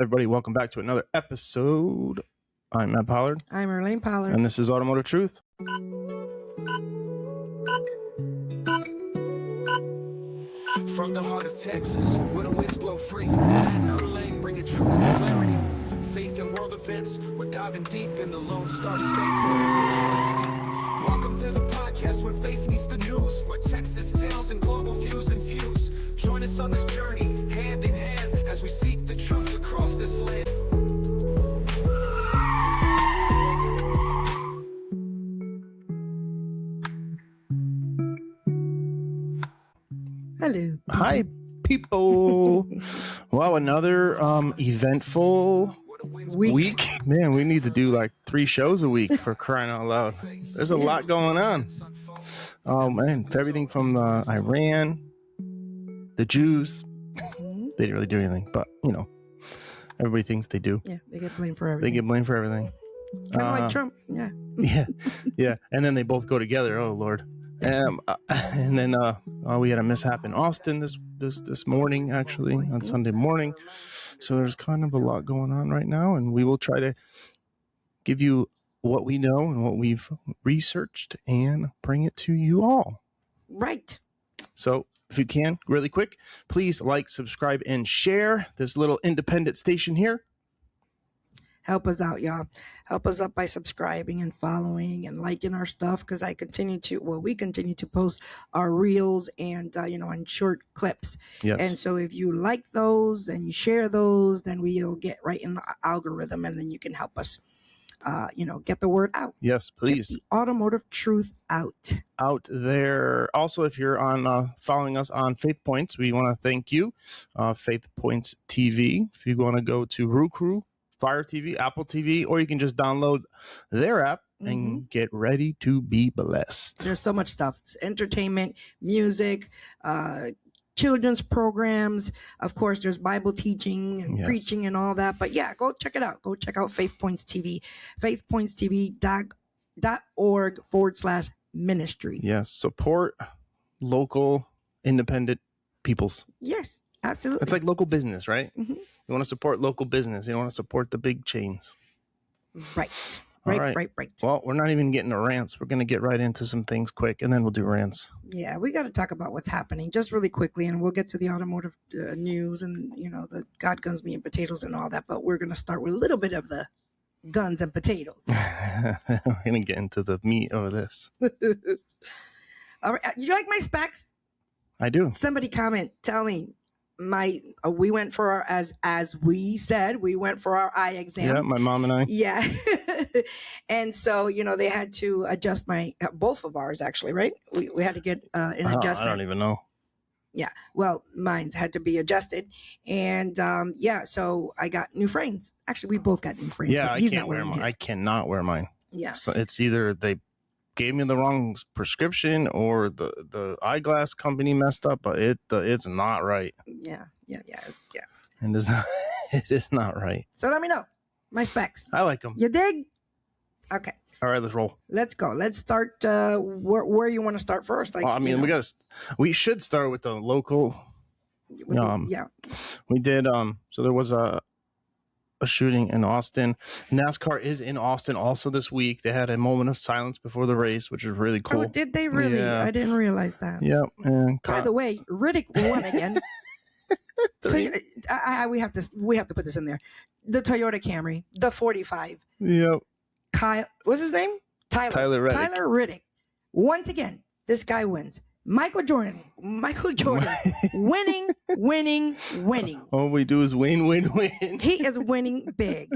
Everybody, welcome back to another episode. I'm Matt Pollard. I'm Elaine Pollard. And this is Automotive Truth. From the heart of Texas, where the winds blow free, Matt and Elaine bringing truth and clarity. Faith and world events, we're diving deep in the Lone Star State. Welcome to the podcast where faith meets the news, where Texas tales and global views infuse. Join us on this journey, hand in hand, as we seek the truth across this land. Hello. Hi, people. Wow, another eventful week. Man, we need to do like 3 shows a week for crying out loud. There's a lot going on. Oh, man. Everything from Iran, the Jews. They didn't really do anything, but, you know, everybody thinks they do. Yeah, they get blamed for everything. They get blamed for everything. Kind of like Trump. Yeah. Yeah. And then they both go together. Oh, Lord. And then we had a mishap in Austin this morning, actually, on Sunday morning. So there's kind of a lot going on right now, and we will try to give you what we know and what we've researched and bring it to you all. Right. So if you can, really quick, please like, subscribe, and share this little independent station here. Help us out, y'all. Help us out by subscribing and following and liking our stuff, because we continue to post our reels and, and short clips. Yes. And so if you like those and you share those, then we'll get right in the algorithm, and then you can help us, get the word out. Yes, please. Get the automotive truth out there. Also, if you're on following us on FaithPoints, we want to thank you. FaithPoints TV. If you want to go to Roku, Fire TV, Apple TV, or you can just download their app and get ready to be blessed. There's so much stuff. It's entertainment, music, children's programs. Of course, there's Bible teaching and preaching and all that. But yeah, go check it out. Go check out FaithPoints TV, faithpointstv.org/ministry. Yes, support local independent peoples. Yes, absolutely. It's like local business, right? Mm-hmm. You want to support local business. You don't want to support the big chains. Right. Right. Well, we're not even getting to rants. We're going to get right into some things quick, and then we'll do rants. Yeah, we got to talk about what's happening just really quickly, and we'll get to the automotive news and, the God, guns, meat, and potatoes and all that. But we're going to start with a little bit of the guns and potatoes. We're going to get into the meat of this. All right. You like my specs? I do. Somebody tell me. We went for our, as we said, we went for our eye exam. Yeah, my mom and I. Yeah. And so, they had to adjust both of ours, actually, right? We had to get an adjustment. I don't even know. Yeah. Well, mine's had to be adjusted. And so I got new frames. Actually, we both got new frames. Yeah, I can't wear mine. I cannot wear mine. Yeah. So it's either they gave me the wrong prescription or the eyeglass company messed up, but it's not right. Yeah. And it is not right. So let me know my specs. I like them. You dig? Okay. All right, let's roll. Let's go. Let's start where you want to start first. We should start with the local. Yeah. We did. So there was a shooting in Austin. NASCAR is in Austin also this week. They had a moment of silence before the race, which is really cool. Oh, did they really? Yeah. I didn't realize that. Yeah. And by the way, Riddick won again. We have to put this in there. The Toyota Camry, the 45. Yep. Kyle, what's his name? Tyler Reddick. Tyler Reddick. Once again, this guy wins. Michael Jordan, winning. All we do is win. He is winning big.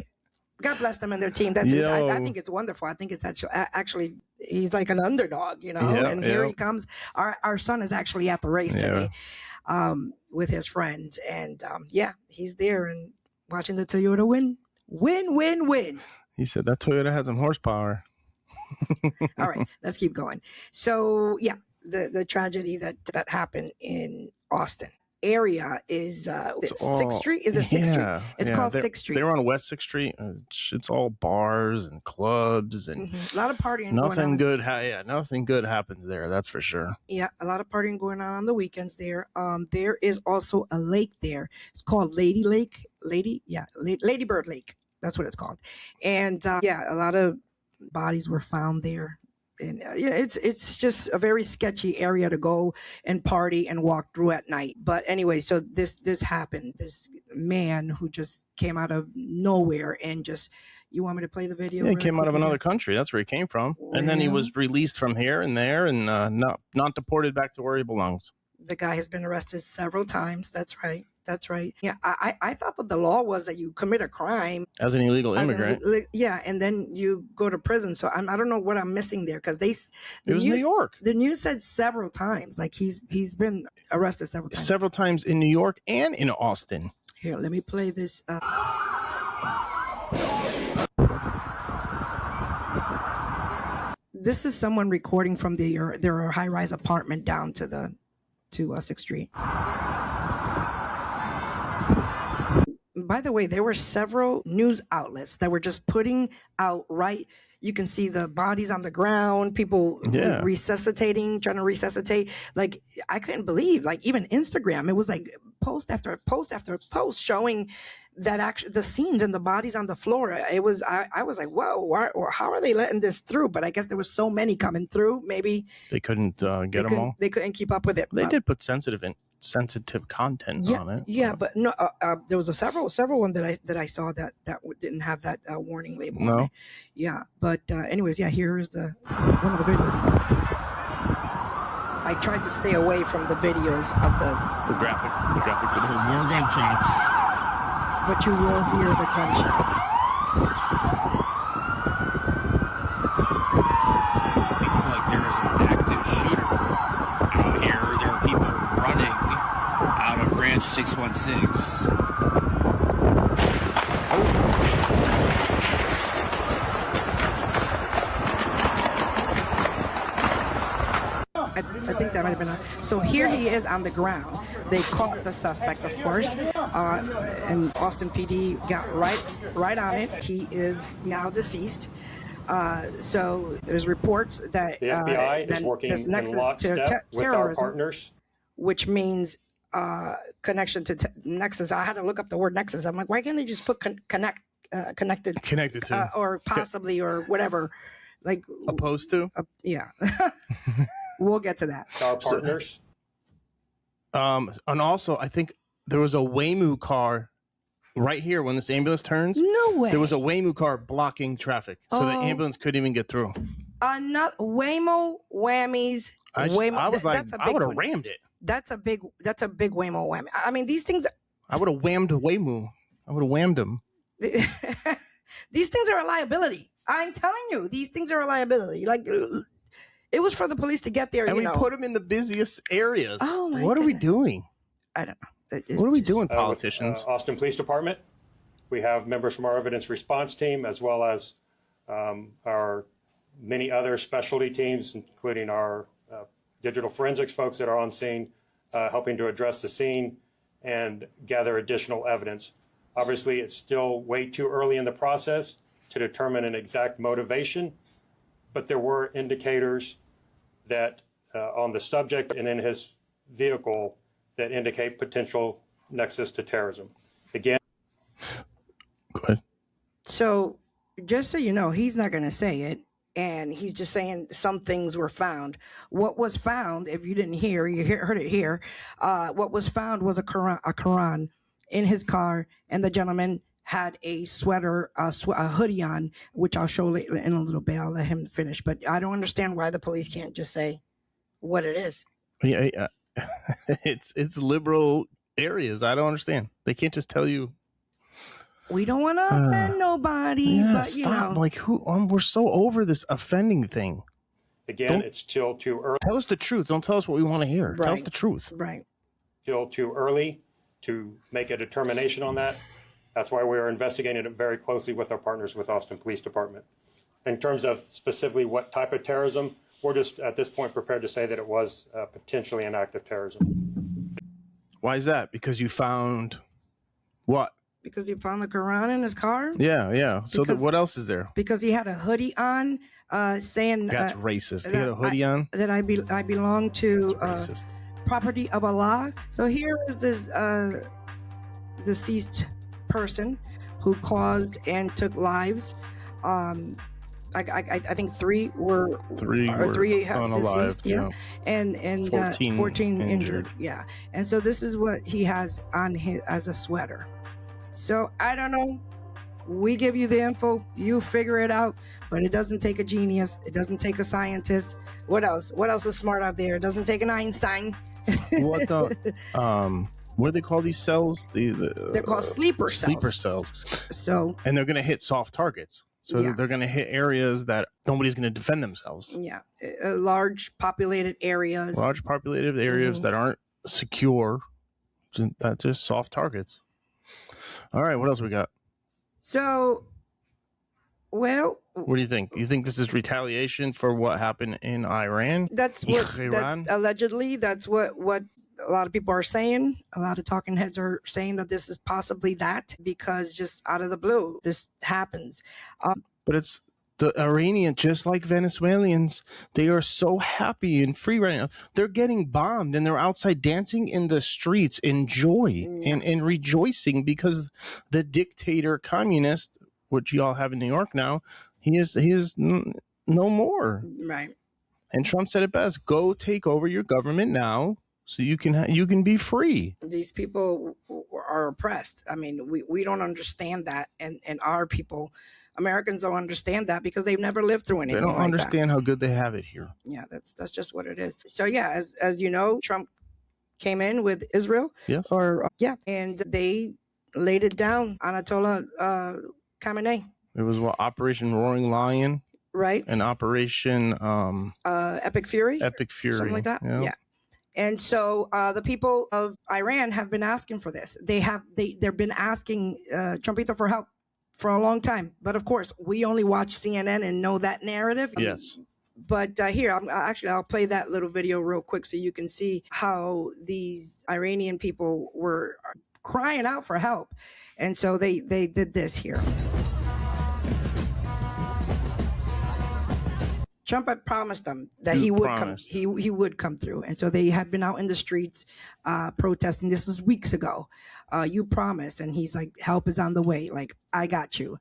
God bless them and their team. That's just, I think it's wonderful. I think it's actually he's like an underdog, here he comes. Our son is actually at the race today with his friends. And he's there and watching the Toyota win. He said that Toyota had some horsepower. All right, let's keep going. So, the tragedy that happened in Austin area is 6th Street. Is it 6th Street? It's called 6th Street. They were on West 6th Street. It's all bars and clubs and a lot of partying. Nothing good. Nothing good happens there. That's for sure. Yeah, a lot of partying going on the weekends there. There is also a lake there. It's called Lady Lake. Lady Bird Lake. That's what it's called. And a lot of bodies were found there. And it's just a very sketchy area to go and party and walk through at night. But anyway, so this happened. This man who just came out of nowhere and just, you want me to play the video? Yeah, he came out of another country. That's where he came from. Well, and then he was released from here and there and not deported back to where he belongs. The guy has been arrested several times. That's right. That's right. Yeah, I thought that the law was that you commit a crime as an illegal immigrant. And then you go to prison. So I don't know what I'm missing there, because it was New York. The news said several times, like he's been arrested several times. Several times in New York and in Austin. Here, let me play this. This is someone recording from their high-rise apartment down to 6th Street. By the way, there were several news outlets that were just putting out you can see the bodies on the ground, people resuscitating, trying to resuscitate. Like, I couldn't believe, like, even Instagram, it was like post after post after post showing that the scenes and the bodies on the floor. It was, I was like, whoa, how are they letting this through? But I guess there was so many coming through. Maybe they couldn't get them all. They couldn't keep up with it. They did put sensitive content on it. Yeah, but no, there was several one that I saw that didn't have that warning label. No. On it. Yeah, but anyways, here is one of the videos. I tried to stay away from the videos of the graphic videos. More gunshots. But you will hear the gunshots. Seems like there is an active shooter out here. There are people running out of Ranch 616. I think that might have been so here he is on the ground. They caught the suspect, of course, and Austin PD got right on it. He is now deceased. So there's reports that the FBI is working in lockstep with our partners, which means connection to Nexus. I had to look up the word Nexus. I'm like, why can't they just put connected to or possibly or whatever, like opposed to? Yeah. We'll get to that. Our partners. And also, I think there was a Waymo car right here when this ambulance turns. No way. There was a Waymo car blocking traffic, so the ambulance couldn't even get through. Not Waymo whammies. I was like, I would have rammed it. That's a big Waymo whammy. I mean, these things. I would have whammed Waymo. I would have whammed him. These things are a liability. I'm telling you, these things are a liability. Like, it was for the police to get there. And we put them in the busiest areas. Oh, my What goodness. are we doing? I don't know. What are we doing, politicians? With, Austin Police Department. We have members from our evidence response team, as well as our many other specialty teams, including our digital forensics folks that are on scene, helping to address the scene and gather additional evidence. Obviously, it's still way too early in the process to determine an exact motivation, but there were indicators that on the subject and in his vehicle that indicate potential nexus to terrorism. Again. Go ahead. So just so you know, he's not going to say it. And he's just saying some things were found. What was found, if you didn't hear, heard it here. What was found was a Quran in his car. And the gentleman had a sweater, a hoodie on, which I'll show later in a little bit. I'll let him finish. But I don't understand why the police can't just say what it is. Yeah, it's liberal areas. I don't understand. They can't just tell you. We don't want to offend nobody, but stop. you know, like we're so over this offending thing. Again, it's still too early. Tell us the truth. Don't tell us what we want to hear. Right. Tell us the truth. Right. Still too early to make a determination on that. That's why we are investigating it very closely with our partners with Austin Police Department. In terms of specifically what type of terrorism, we're just at this point prepared to say that it was potentially an act of terrorism. Why is that? Because you found what? Because he found the Quran in his car? Yeah. So what else is there? Because he had a hoodie on saying... That's racist. He had a hoodie on? That I belong to property of Allah. So here is this deceased person who caused and took lives. I think three have deceased, yeah, and 14 injured, yeah. And so this is what he has on his as a sweater. So I don't know. We give you the info, you figure it out, but it doesn't take a genius. It doesn't take a scientist. What else? What else is smart out there? It doesn't take an Einstein. What do they call these cells? They're called sleeper cells. Sleeper cells. So, and they're going to hit soft targets. So they're going to hit areas that nobody's going to defend themselves. Yeah, large populated areas. That aren't secure. That's just soft targets. All right, what else we got? So, well, what do you think? You think this is retaliation for what happened in Iran? That's allegedly. That's what a lot of people are saying. A lot of talking heads are saying that this is possibly that, because just out of the blue, this happens. But it's the Iranians, just like Venezuelans, they are so happy and free right now. They're getting bombed and they're outside dancing in the streets in joy and rejoicing because the dictator communist, which y'all have in New York now, he is no more. Right. And Trump said it best: go take over your government now, so you can be free. These people are oppressed. I mean, we don't understand that, and our people, Americans, don't understand that because they've never lived through anything. They don't like understand that. How good they have it here. Yeah, that's just what it is. So yeah, as you know, Trump came in with Israel. Yes. And they laid it down. Ayatollah Khamenei. It was Operation Roaring Lion. Right. And Operation Epic Fury. Something like that. Yeah. And so the people of Iran have been asking for this. They've been asking Trumpito for help for a long time. But of course, we only watch CNN and know that narrative. Yes. But here, I'll play that little video real quick so you can see how these Iranian people were crying out for help. And so they did this here. Trump had promised them that he would come through, and so they had been out in the streets protesting. This was weeks ago. You promised, and he's like, "Help is on the way. Like, I got you."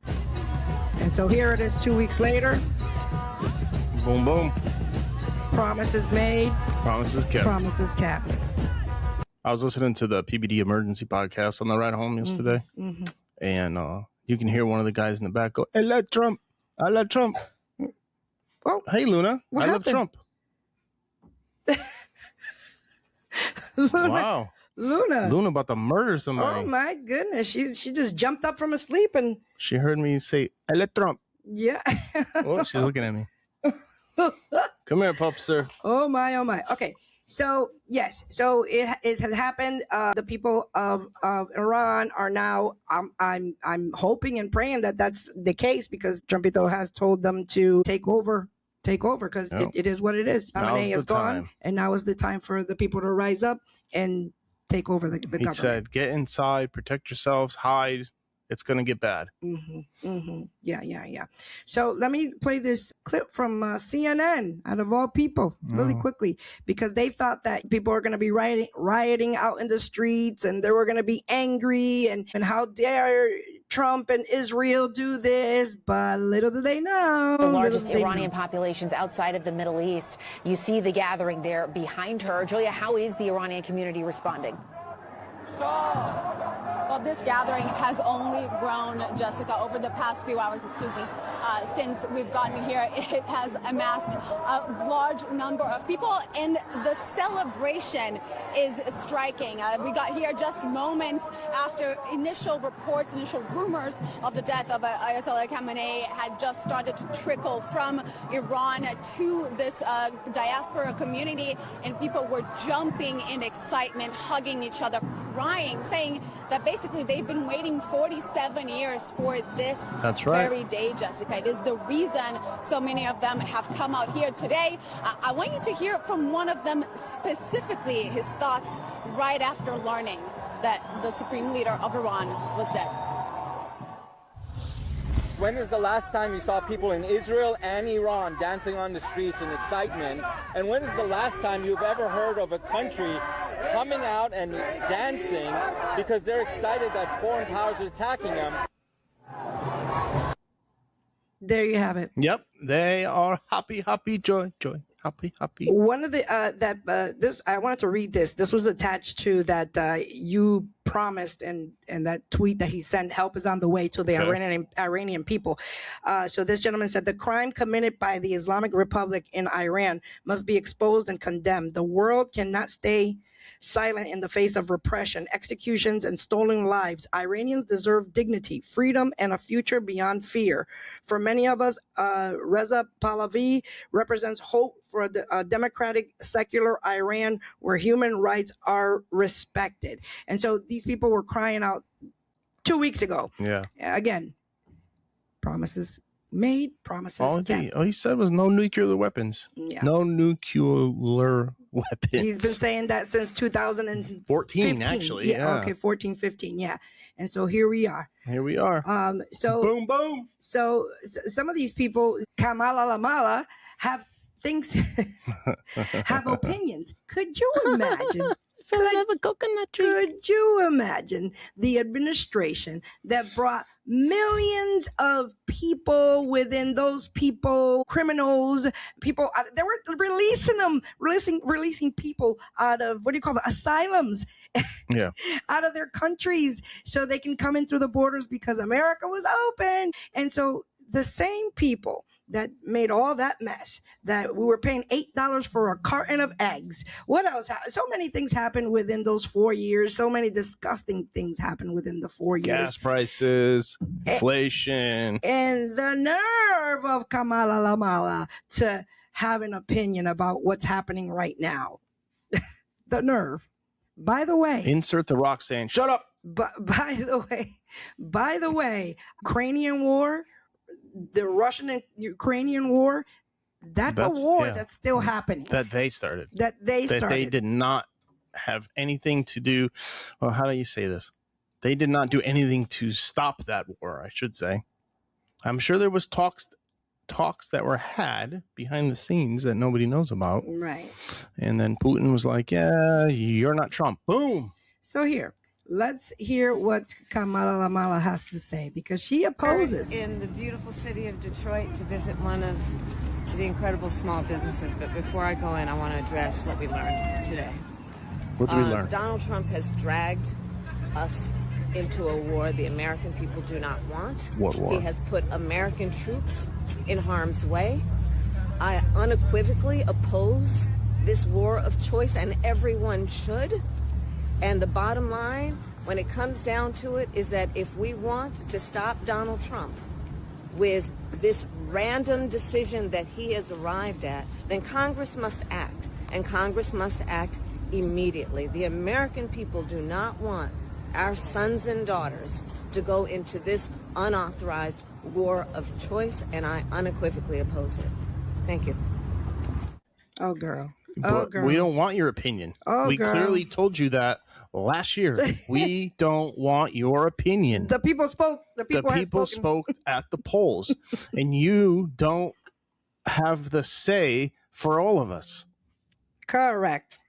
And so here it is, 2 weeks later. Boom, boom. Promises made. Promises kept. Promises kept. I was listening to the PBD Emergency podcast on the ride home yesterday, and you can hear one of the guys in the back go, "I love Trump. I love Trump." Oh, hey, Luna. I love Trump. Wow. Luna about to murder somebody. Oh, my goodness. She just jumped up from a sleep and... She heard me say, I love Trump. Yeah. Oh, she's looking at me. Come here, Popster. Oh, my, oh, my. Okay. So, yes. So, it has happened. The people of Iran are now, I'm hoping and praying that that's the case, because Trumpito has told them to take over because it is what it is. Khamenei is gone, and now is the time for the people to rise up and take over the government. He said, get inside, protect yourselves, hide. It's going to get bad. Yeah. So let me play this clip from CNN, out of all people, really quickly, because they thought that people are going to be rioting out in the streets, and they were going to be angry, and how dare Trump and Israel do this, but little do they know. The largest Iranian populations outside of the Middle East. You see the gathering there behind her. Julia, how is the Iranian community responding? Well, this gathering has only grown, Jessica, over the past few hours, since we've gotten here. It has amassed a large number of people, and the celebration is striking. We got here just moments after initial rumors of the death of Ayatollah Khamenei had just started to trickle from Iran to this diaspora community, and people were jumping in excitement, hugging each other, crying, saying that basically they've been waiting 47 years for this very day, Jessica. It is the reason so many of them have come out here today. I want you to hear from one of them specifically, his thoughts right after learning that the supreme leader of Iran was dead. When is the last time you saw people in Israel and Iran dancing on the streets in excitement? And when is the last time you've ever heard of a country coming out and dancing because they're excited that foreign powers are attacking them. There you have it. Yep, they are happy, joy, happy. One of the this I wanted to read this. This was attached to that you promised and that tweet that he sent. Help is on the way to the Iranian people. So this gentleman said the crime committed by the Islamic Republic in Iran must be exposed and condemned. The world cannot stay silent in the face of repression, executions, and stolen lives. Iranians deserve dignity, freedom, and a future beyond fear. For many of us, Reza Pahlavi represents hope for a democratic, secular Iran where human rights are respected. And so these people were crying out 2 weeks ago. Yeah. Again, promises made, promises kept. All he said was no nuclear weapons. Yeah. No nuclear weapons. He's been saying that since 2014, actually. Yeah. Okay, 14, 15. Yeah. And so here we are. So boom, boom. So some of these people, Kamala Lamala, have things, have opinions. Could you imagine? Could you imagine the administration that brought millions of people within those people, criminals, people, they were releasing people out of, asylums, out of their countries so they can come in through the borders because America was open. And so the same people that made all that mess, that we were paying $8 for a carton of eggs. What else? So many things happened within those 4 years. So many disgusting things happened within the 4 years. Gas prices, inflation. And the nerve of Kamala Lamala to have an opinion about what's happening right now. The nerve. By the way. Insert the Rock saying, shut up. By the way, Ukrainian war, the Russian and Ukrainian war, that's a war that's still happening. That they started. That they did not have anything to do. Well, how do you say this? They did not do anything to stop that war, I should say. I'm sure there was talks that were had behind the scenes that nobody knows about. Right. And then Putin was like, yeah, you're not Trump. Boom. So here. Let's hear what Kamala Lamala has to say, because she opposes. In the beautiful city of Detroit to visit one of the incredible small businesses. But before I go in, I want to address what we learned today. What did we learn? Donald Trump has dragged us into a war the American people do not want. What war? He has put American troops in harm's way. I unequivocally oppose this war of choice, and everyone should. And the bottom line, when it comes down to it, is that if we want to stop Donald Trump with this random decision that he has arrived at, then Congress must act, and Congress must act immediately. The American people do not want our sons and daughters to go into this unauthorized war of choice, and I unequivocally oppose it. Thank you. Oh, girl. But we don't want your opinion. We clearly told you that last year. We don't want your opinion. The people spoke. The people spoke at the polls, and you don't have the say for all of us. Correct.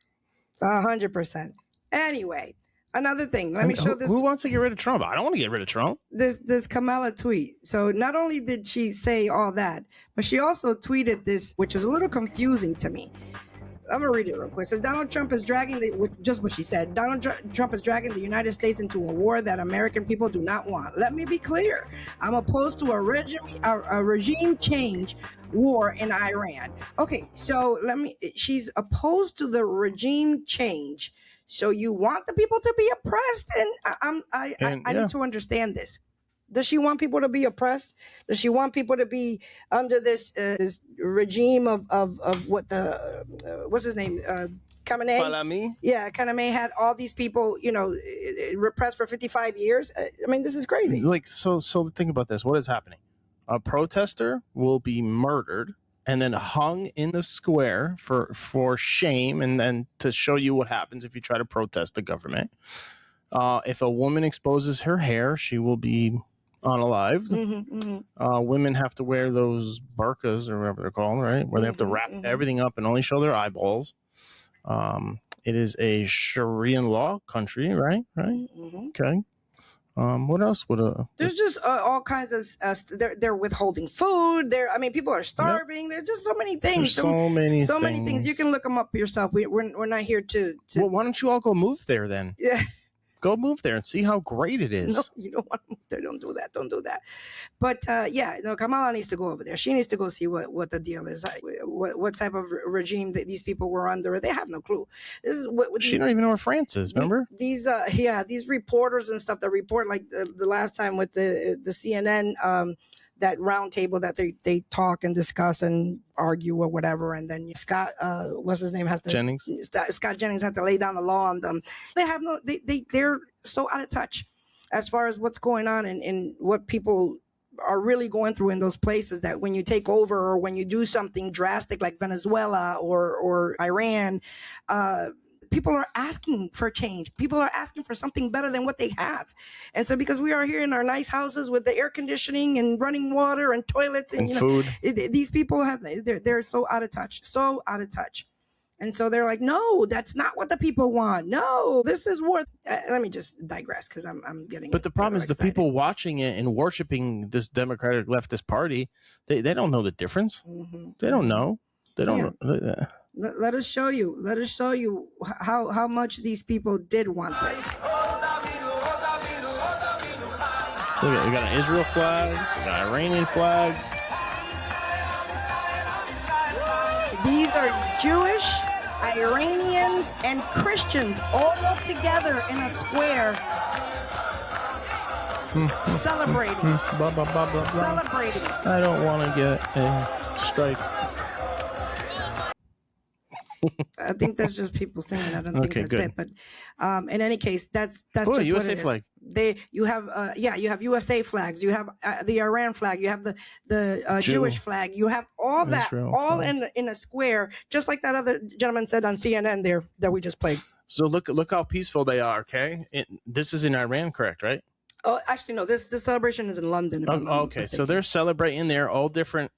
100%. Anyway, another thing. Let me show this. Who wants to get rid of Trump? I don't want to get rid of Trump. This Kamala tweet. So not only did she say all that, but she also tweeted this, which was a little confusing to me. I'm going to read it real quick. It says, Donald Trump is dragging just what she said. Donald Trump is dragging the United States into a war that American people do not want. Let me be clear. I'm opposed to a regime change war in Iran. Okay, so she's opposed to the regime change. So you want the people to be oppressed? And I need to understand this. Does she want people to be oppressed? Does she want people to be under this regime of what what's his name? Khamenei? Pahlavi? Yeah, Khamenei had all these people, repressed for 55 years. I mean, this is crazy. So think about this. What is happening? A protester will be murdered and then hung in the square for shame, and then to show you what happens if you try to protest the government. If a woman exposes her hair, she will be unalived. Women have to wear those burqas or whatever they're called, right? Where they have to wrap everything up and only show their eyeballs. It is a Sharia law country, right? Right. Mm-hmm. Okay. What else would there's just all kinds of they're withholding food. People are starving. There's just so many things. So many things. You can look them up yourself. We're not here to. Well, why don't you all go move there then? Yeah. Go move there and see how great it is. No, you don't want to move there. Don't do that. Don't do that. But Kamala needs to go over there. She needs to go see what the deal is. What type of regime that these people were under. They have no clue. This is what she don't even know where France is. Remember these reporters and stuff that report like the last time with the CNN that round table that they talk and discuss and argue or whatever, and then Scott what's his name Jennings. Scott Jennings had to lay down the law on them. They're so out of touch as far as what's going on and what people are really going through in those places, that when you take over or when you do something drastic like Venezuela or Iran, people are asking for change. People are asking for something better than what they have. And so because we are here in our nice houses with the air conditioning and running water and toilets and food, these people they're so out of touch. And so they're like, no, that's not what the people want. No, this is what. Let me just digress because I'm getting. But the problem is the people watching it and worshiping this Democratic leftist party, they don't know the difference. Mm-hmm. They don't know. They don't know. Let us show you. Let us show you how much these people did want this. Look at, we got an Israel flag, we got Iranian flags. These are Jewish, Iranians, and Christians all together in a square celebrating. Blah, blah, blah, blah, blah. Celebrating. I don't want to get a strike. I think that's just people saying. I don't think that's good. it. But in any case, that's just USA what it flag. is. You have USA flags. You have the Iran flag. You have the Jewish flag. You have all that Israel all flag. in a square, just like that other gentleman said on CNN there that we just played. So look how peaceful they are. Okay, this is in Iran, correct? Right? Oh, actually, no. This celebration is in London. Okay, so they're celebrating there, all different.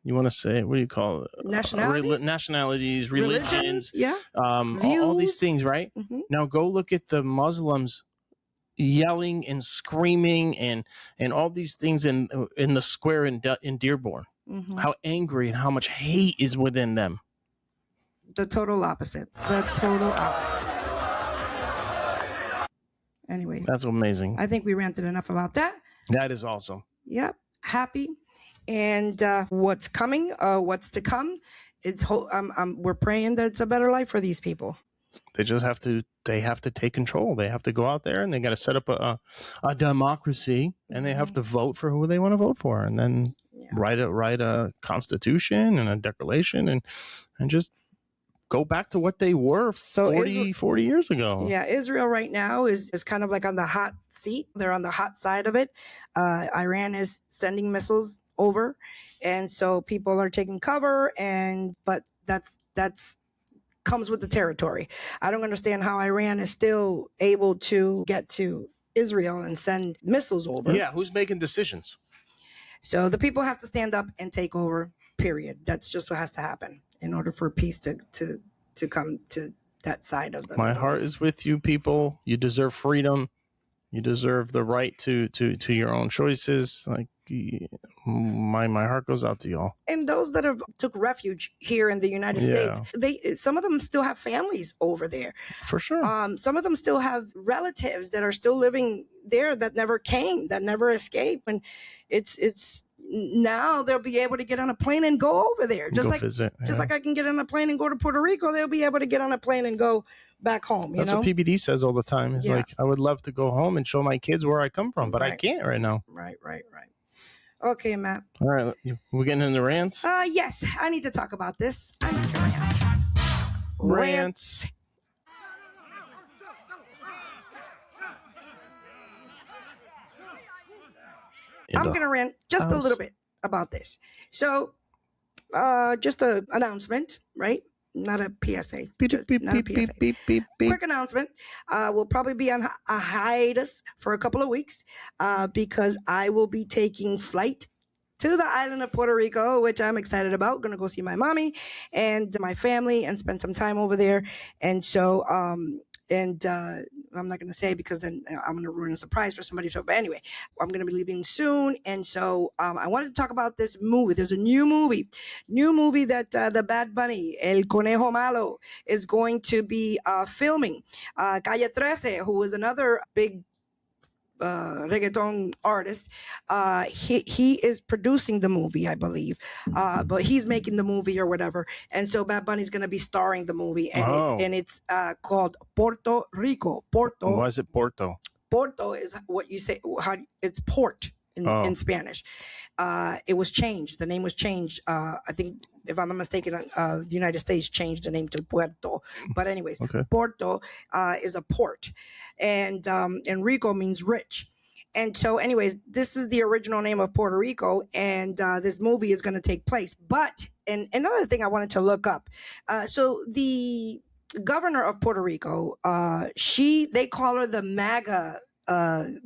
You want to say, what do you call it? Nationalities, religions, all these things, right? Mm-hmm. Now go look at the Muslims yelling and screaming and all these things in the square in Dearborn. Mm-hmm. How angry and how much hate is within them. The total opposite. Anyways, that's amazing. I think we ranted enough about that. That is awesome. Yep, happy. And what's coming, what's to come, we're praying that it's a better life for these people. They just have to take control. They have to go out there and they got to set up a democracy, and they have to vote for who they want to vote for, and then write a constitution and a declaration and just go back to what they were 40 years ago. Yeah, Israel right now is kind of like on the hot seat. They're on the hot side of it. Iran is sending missiles over, and so people are taking cover, but that's comes with the territory. I don't understand how Iran is still able to get to Israel and send missiles over. Yeah, who's making decisions? So the people have to stand up and take over, period. That's just what has to happen in order for peace to come to that side of the My heart is with you, people. You deserve freedom. You deserve the right to your own choices. Like, my heart goes out to y'all. And those that have took refuge here in the United States, some of them still have families over there. For sure. Some of them still have relatives that are still living there that never came, that never escaped. And it's now they'll be able to get on a plane and go over there. Just like I can get on a plane and go to Puerto Rico, they'll be able to get on a plane and go back home. That's what PBD says all the time. It's like, I would love to go home and show my kids where I come from, but I can't right now. Right. Okay, Matt. All right. We're getting into rants? Yes, I need to talk about this. I need to rant. Rants. I'm going to rant just a little bit about this. So, just an announcement, right? Not a PSA. Quick announcement. We'll probably be on a hiatus for a couple of weeks because I will be taking flight to the island of Puerto Rico, which I'm excited about. Going to go see my mommy and my family and spend some time over there. And so, I'm not going to say because then I'm going to ruin a surprise for somebody. So, but anyway, I'm going to be leaving soon. And so I wanted to talk about this movie. There's a new movie that the Bad Bunny, El Conejo Malo, is going to be filming. Calle 13, who is another big reggaeton artist, he is producing the movie, I believe, but he's making the movie or whatever. And so Bad Bunny's going to be starring the movie, and it's called Puerto Rico. Porto. Why is it Porto? Porto is what you say. It's port in Spanish. It was changed. The name was changed. I think, if I'm not mistaken, the United States changed the name to Puerto. But anyways, Porto is a port, and Rico means rich. And so anyways, this is the original name of Puerto Rico, and this movie is going to take place. But, and another thing I wanted to look up. So the governor of Puerto Rico, they call her the MAGA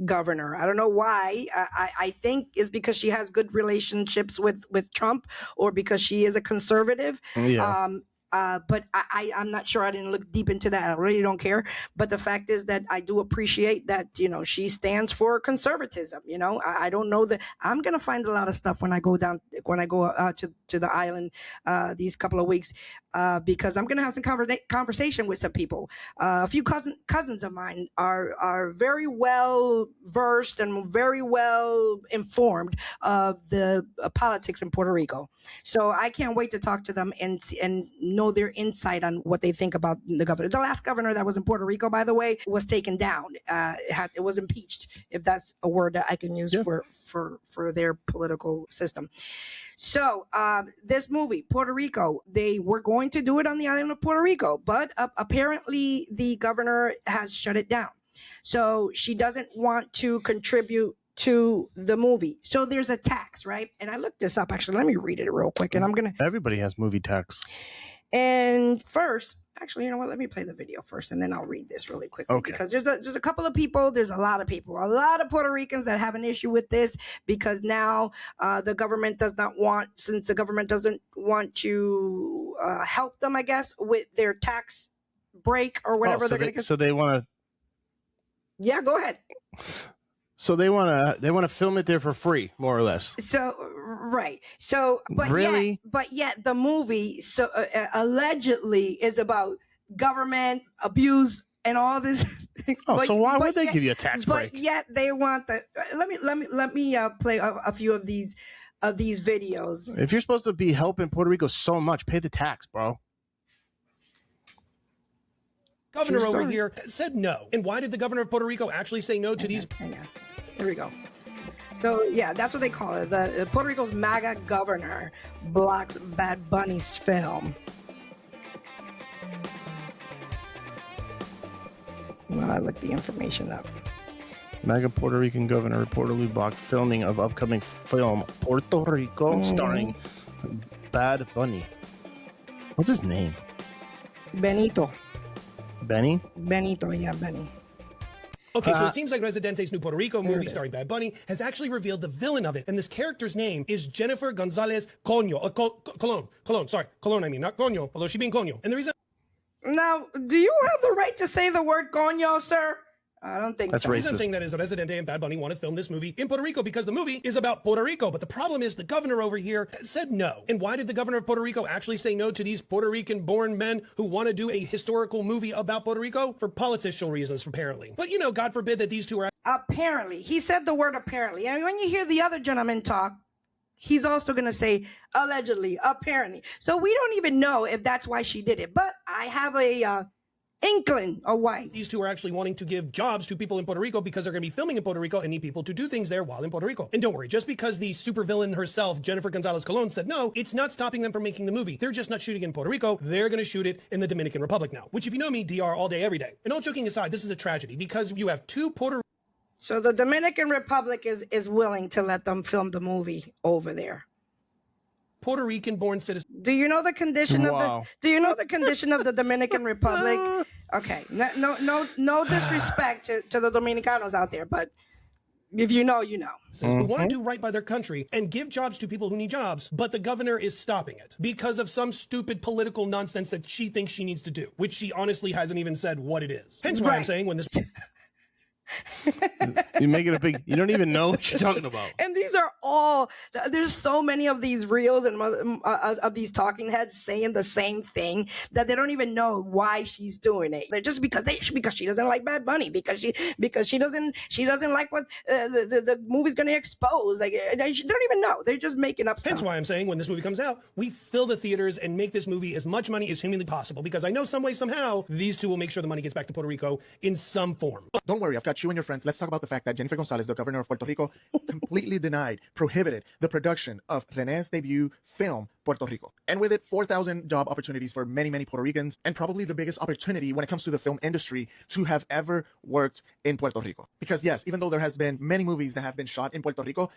governor. I don't know why. I think it's because she has good relationships with Trump, or because she is a conservative. Yeah. But I'm not sure. I didn't look deep into that. I really don't care. But the fact is that I do appreciate that, she stands for conservatism. I don't know that I'm going to find a lot of stuff when I go to the island these couple of weeks, because I'm going to have some conversation with some people. A few cousins of mine are very well versed and very well informed of the politics in Puerto Rico. So I can't wait to talk to them and know their insight on what they think about the governor. The last governor that was in Puerto Rico, by the way, was taken down. It was impeached, if that's a word that I can use for their political system. So this movie, Puerto Rico, they were going to do it on the island of Puerto Rico, but apparently the governor has shut it down. So she doesn't want to contribute to the movie. So there's a tax, right? And I looked this up. Actually, let me read it real quick. And everybody has movie tax. And first, actually, you know what? Let me play the video first, and then I'll read this really quickly. Okay. Because there's a couple of people. There's a lot of Puerto Ricans that have an issue with this, because now the government does not want, since the government doesn't want to help them, I guess, with their tax break or whatever they're going to get. So they want to. Yeah, go ahead. So they want to film it there for free, more or less. So right. So but really, yet the movie allegedly is about government abuse and all this. So why would they give you a tax break? But yet they want the. Let me play a few of these videos. If you're supposed to be helping Puerto Rico so much, pay the tax, bro. Governor over here said no. And why did the governor of Puerto Rico actually say no to these? Hang on. Here we go. So, yeah, that's what they call it. The Puerto Rico's MAGA governor blocks Bad Bunny's film. Well, I looked the information up. MAGA Puerto Rican governor reportedly blocked filming of upcoming film Puerto Rico starring Bad Bunny. What's his name? Benito. Benny? Benito, yeah, Benny. Okay, so it seems like Residente's new Puerto Rico movie starring Bad Bunny has actually revealed the villain of it, and this character's name is Jennifer Gonzalez Coño. Colon, I mean, not Coño, although she being Coño. And the reason... Now, do you have the right to say the word Coño, sir? I don't think that's so. racist. The reason I'm saying that is that Residente and Bad Bunny want to film this movie in Puerto Rico because the movie is about Puerto Rico. But the problem is the governor over here said no. And why did the governor of Puerto Rico actually say no to these Puerto Rican-born men who want to do a historical movie about Puerto Rico? For political reasons, apparently. But, God forbid that these two are... Apparently. He said the word apparently. And when you hear the other gentleman talk, he's also going to say allegedly, apparently. So we don't even know if that's why she did it. But I have a... inkling of why. These two are actually wanting to give jobs to people in Puerto Rico because they're going to be filming in Puerto Rico and need people to do things there while in Puerto Rico. And don't worry, just because the supervillain herself, Jennifer Gonzalez Colon, said no, it's not stopping them from making the movie. They're just not shooting in Puerto Rico. They're going to shoot it in the Dominican Republic now, which if you know me, DR all day, every day. And all joking aside, this is a tragedy because you have two Puerto... So the Dominican Republic is willing to let them film the movie over there. Puerto Rican-born citizens. Do you know the condition of the Dominican Republic? Okay, no disrespect to the Dominicanos out there, but If you know, you know. Who want to do right by their country and give jobs to people who need jobs, but the governor is stopping it because of some stupid political nonsense that she thinks she needs to do, which she honestly hasn't even said what it is. Hence why I'm saying when this... You make it a big, you don't even know what you're talking about. And these are all, there's so many of these reels and of these talking heads saying the same thing that they don't even know why she's doing it. They're just because she doesn't like Bad Bunny, because she doesn't like what the movie's going to expose. Like, they don't even know. They're just making up stuff. That's why I'm saying when this movie comes out, we fill the theaters and make this movie as much money as humanly possible, because I know some way, somehow, these two will make sure the money gets back to Puerto Rico in some form. Don't worry, I've got you and your friends. Let's talk about the fact that Jennifer Gonzalez, the governor of Puerto Rico, completely prohibited the production of René's debut film, Puerto Rico. And with it, 4,000 job opportunities for many, many Puerto Ricans, and probably the biggest opportunity when it comes to the film industry to have ever worked in Puerto Rico. Because yes, even though there has been many movies that have been shot in Puerto Rico,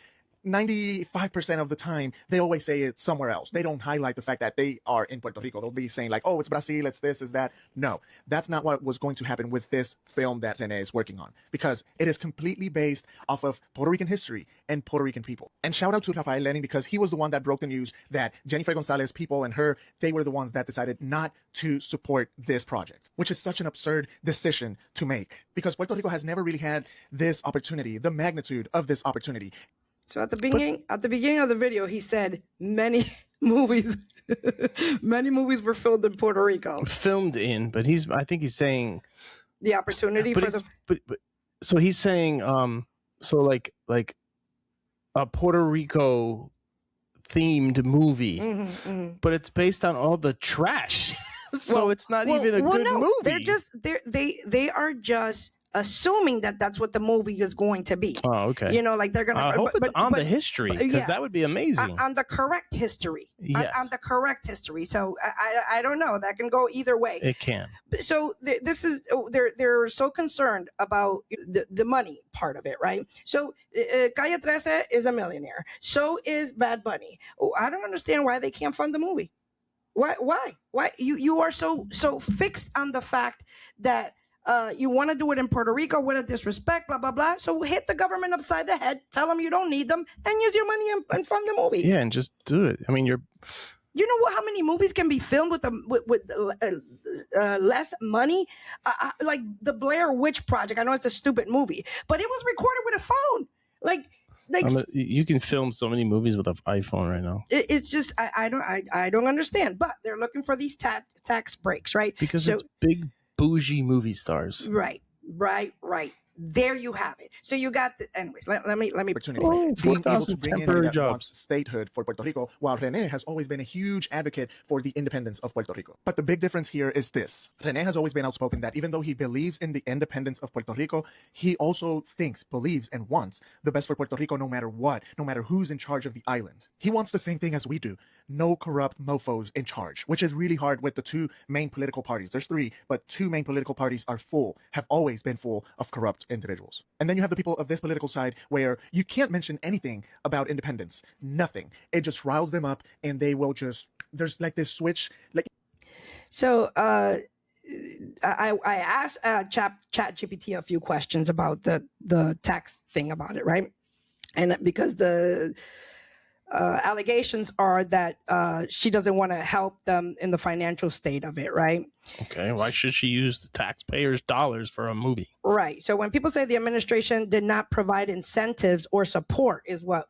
95% of the time, they always say it's somewhere else. They don't highlight the fact that they are in Puerto Rico. They'll be saying like, oh, it's Brazil, it's this, it's that. No, that's not what was going to happen with this film that René is working on, because it is completely based off of Puerto Rican history and Puerto Rican people. And shout out to Rafael Lenin, because he was the one that broke the news that Jennifer Gonzalez people and her, they were the ones that decided not to support this project, which is such an absurd decision to make, because Puerto Rico has never really had this opportunity, the magnitude of this opportunity. So at the beginning of the video, he said many movies were filmed in Puerto Rico. But I think he's saying the opportunity so he's saying so like a Puerto Rico themed movie, but it's based on all the trash. So it's not even a good movie. They're just they are just assuming that that's what the movie is going to be. Oh, okay. You know, like they're gonna. I hope it's on the history, because that would be amazing. On the correct history. Yes. On the correct history. So I don't know. That can go either way. It can. So this is they're so concerned about the money part of it, right? So Calle 13 is a millionaire. So is Bad Bunny. I don't understand why they can't fund the movie. Why? You are so fixed on the fact that you want to do it in Puerto Rico with a disrespect, blah, blah, blah. So hit the government upside the head, tell them you don't need them, and use your money and fund the movie. Yeah, and just do it. I mean, you know how many movies can be filmed with less money? Like the Blair Witch Project. I know it's a stupid movie, but it was recorded with a phone. Like you can film so many movies with an iPhone right now. It's just I don't understand. But they're looking for these tax breaks, right? Because it's big bougie movie stars. Right. There you have it. So you got anyways. Let me. Opportunity. Being able to bring in jobs. Statehood for Puerto Rico, while René has always been a huge advocate for the independence of Puerto Rico. But the big difference here is this: René has always been outspoken that even though he believes in the independence of Puerto Rico, he also believes, and wants the best for Puerto Rico, no matter what, no matter who's in charge of the island. He wants the same thing as we do: no corrupt mofos in charge, which is really hard with the two main political parties. There's three, but two main political parties have always been full of corrupt individuals. And then you have the people of this political side where you can't mention anything about independence, nothing. It just riles them up, and they will there's like this switch. So I asked ChatGPT a few questions about the tax thing about it, right? And because the allegations are that she doesn't want to help them in the financial state of it, right? Okay, why should she use the taxpayers' dollars for a movie? Right. So when people say the administration did not provide incentives or support, is what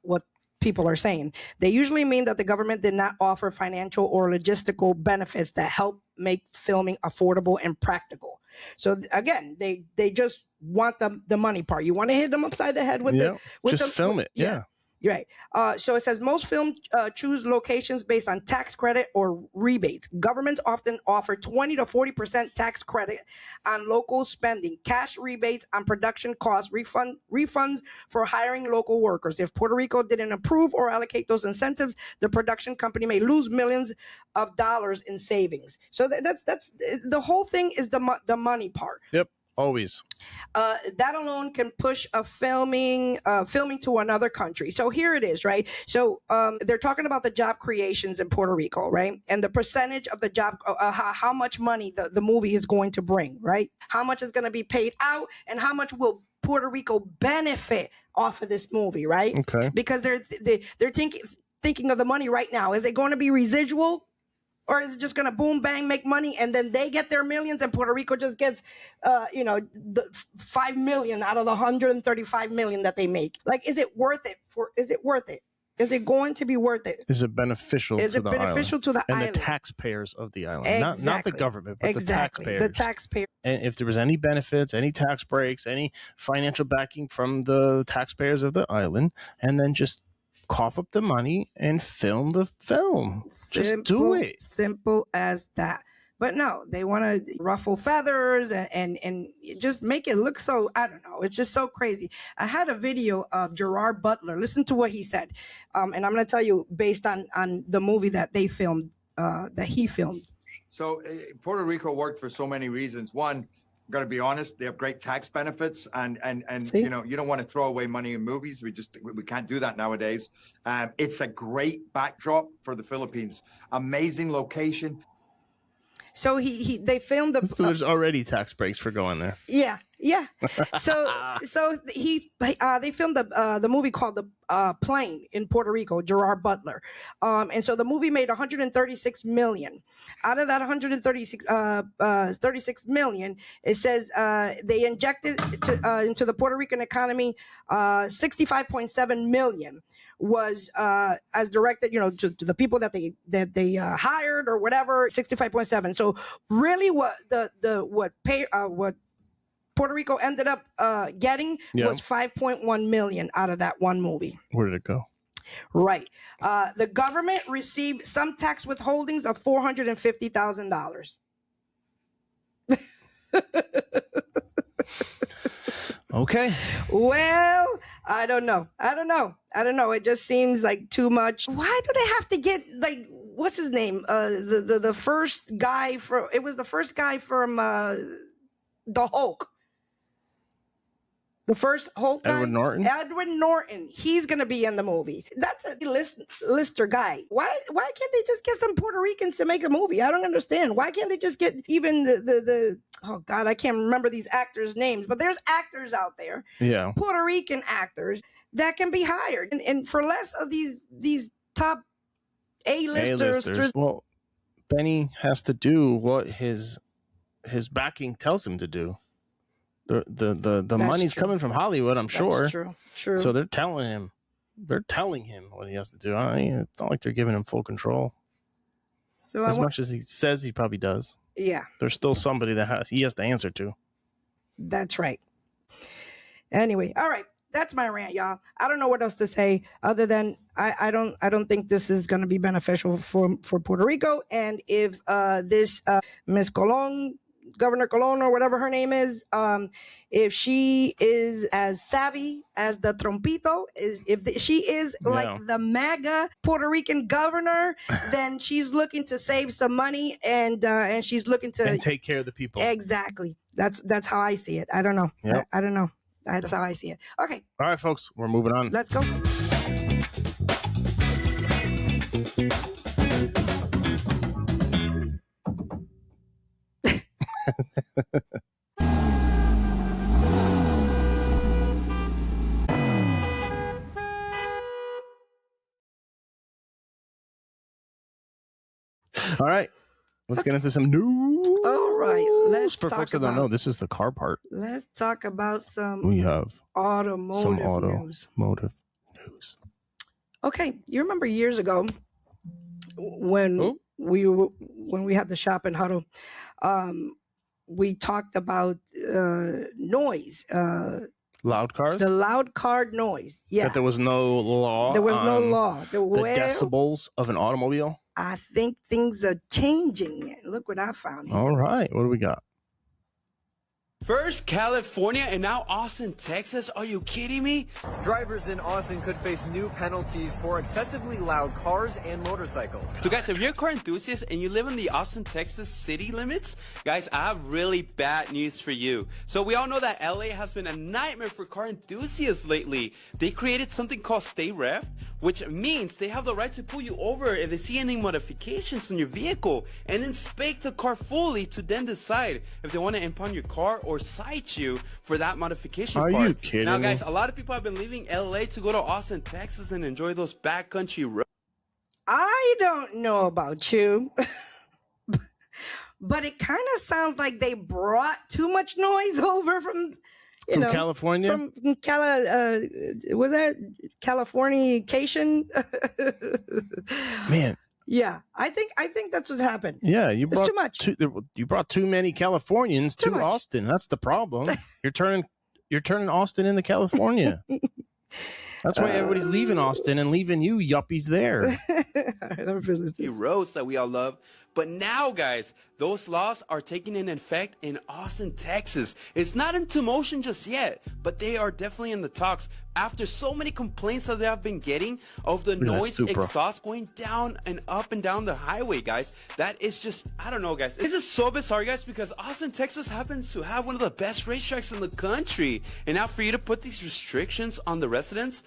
people are saying. They usually mean that the government did not offer financial or logistical benefits that help make filming affordable and practical. So again, they just want the money part. You want to hit them upside the head with film it. Yeah. Right. So it says most films choose locations based on tax credit or rebates. Governments often offer 20 to 40% tax credit on local spending, cash rebates on production costs, refunds for hiring local workers. If Puerto Rico didn't approve or allocate those incentives, the production company may lose millions of dollars in savings. So that's the whole thing is the money part. Yep. Always. That alone can push a filming to another country. So here it is, right? So they're talking about the job creations in Puerto Rico, right? And the percentage of the job, how much money the movie is going to bring, right? How much is going to be paid out, and how much will Puerto Rico benefit off of this movie, right? Okay. Because they're thinking of the money right now. Is it going to be residual? Or is it just going to boom, bang, make money, and then they get their millions, and Puerto Rico just gets, the $5 million out of the $135 million that they make? Like, is it worth it? Is it worth it? Is it going to be worth it? Is it beneficial to the island? Is it beneficial to the island? And the taxpayers of the island. Exactly. Not the government, but exactly. the taxpayers. And if there was any benefits, any tax breaks, any financial backing from the taxpayers of the island, and then just cough up the money and film the film. Just do it. Simple as that. But no, they want to ruffle feathers and just make it look so, I don't know. It's just so crazy. I had a video of Gerard Butler. Listen to what he said. And I'm going to tell you based on the movie that they filmed, that he filmed. So Puerto Rico worked for so many reasons. One, got to be honest, they have great tax benefits, and you don't want to throw away money in movies. We can't do that nowadays. It's a great backdrop for the Philippines. Amazing location. So they filmed the. So there's already tax breaks for going there. Yeah. So they filmed the movie called The Plane in Puerto Rico, Gerard Butler, and so the movie made 136 million. Out of that 36 million, it says they injected into the Puerto Rican economy 65.7 million. Was as directed, to the people that they hired or whatever, 65.7. So really, what what Puerto Rico ended up getting was 5.1 million out of that one movie. Where did it go? Right. The government received some tax withholdings of $450,000. Okay. Well, I don't know. It just seems like too much. Why do they have to get, like, what's his name? The first guy from the Hulk. The first Hulk guy. Edward Norton. He's going to be in the movie. That's a Lister guy. Why can't they just get some Puerto Ricans to make a movie? I don't understand. Why can't they just get even the oh God, I can't remember these actors' names, but there's actors out there. Yeah. Puerto Rican actors that can be hired. And for less of these top A-listers. Well, Benny has to do what his backing tells him to do. The money's coming from Hollywood, I'm sure. That's true. So they're telling him what he has to do. It's not like they're giving him full control. So as much as he says he probably does. Yeah. There's still somebody that he has to answer to. That's right. Anyway, all right. That's my rant, y'all. I don't know what else to say other than I don't think this is going to be beneficial for Puerto Rico. And if this Miss Colon, Governor Colon, or whatever her name is, if she is as savvy as the Trompito, she is like the MAGA Puerto Rican governor, then she's looking to save some money and she's looking to take care of the people. Exactly. That's how I see it. I don't know. Yep. I don't know. That's how I see it. Okay. All right, folks, we're moving on. Let's go. All right. Let's get into some news. All right. Let's For talk folks that don't know, this is the car part. Let's talk about some We have automotive news. News. Okay. You remember years ago when we had the shopping huddle, we talked about noise. Loud cars? The loud car noise. Yeah. That there was no law. There was no law. The decibels of an automobile. I think things are changing. Look what I found here. All right. What do we got? First California and now Austin, Texas. Are you kidding me? Drivers in Austin could face new penalties for excessively loud cars and motorcycles. So guys, if you're a car enthusiast and you live in the Austin, Texas city limits, guys, I have really bad news for you. So we all know that LA has been a nightmare for car enthusiasts lately. They created something called Stay Ref, which means they have the right to pull you over if they see any modifications on your vehicle and inspect the car fully to then decide if they want to impound your car or cite you for that modification part. Are you kidding Now, me? guys, a lot of people have been leaving LA to go to Austin, Texas and enjoy those backcountry roads. I don't know about you, but it kind of sounds like they brought too much noise over from California? From was that Californication? Man. Yeah, I think that's what's happened. Yeah, you brought too much. You brought too many Californians to Austin. That's the problem. You're turning Austin into California. That's why everybody's leaving Austin and leaving you yuppies there. Roads that we all love. But now, guys, those laws are taking in effect in Austin, Texas. It's not into motion just yet, but they are definitely in the talks after so many complaints that they have been getting of the noise exhaust going down and down the highway, guys. That is just, I don't know, guys. This is so bizarre, guys, because Austin, Texas happens to have one of the best racetracks in the country. And now for you to put these restrictions on the residents,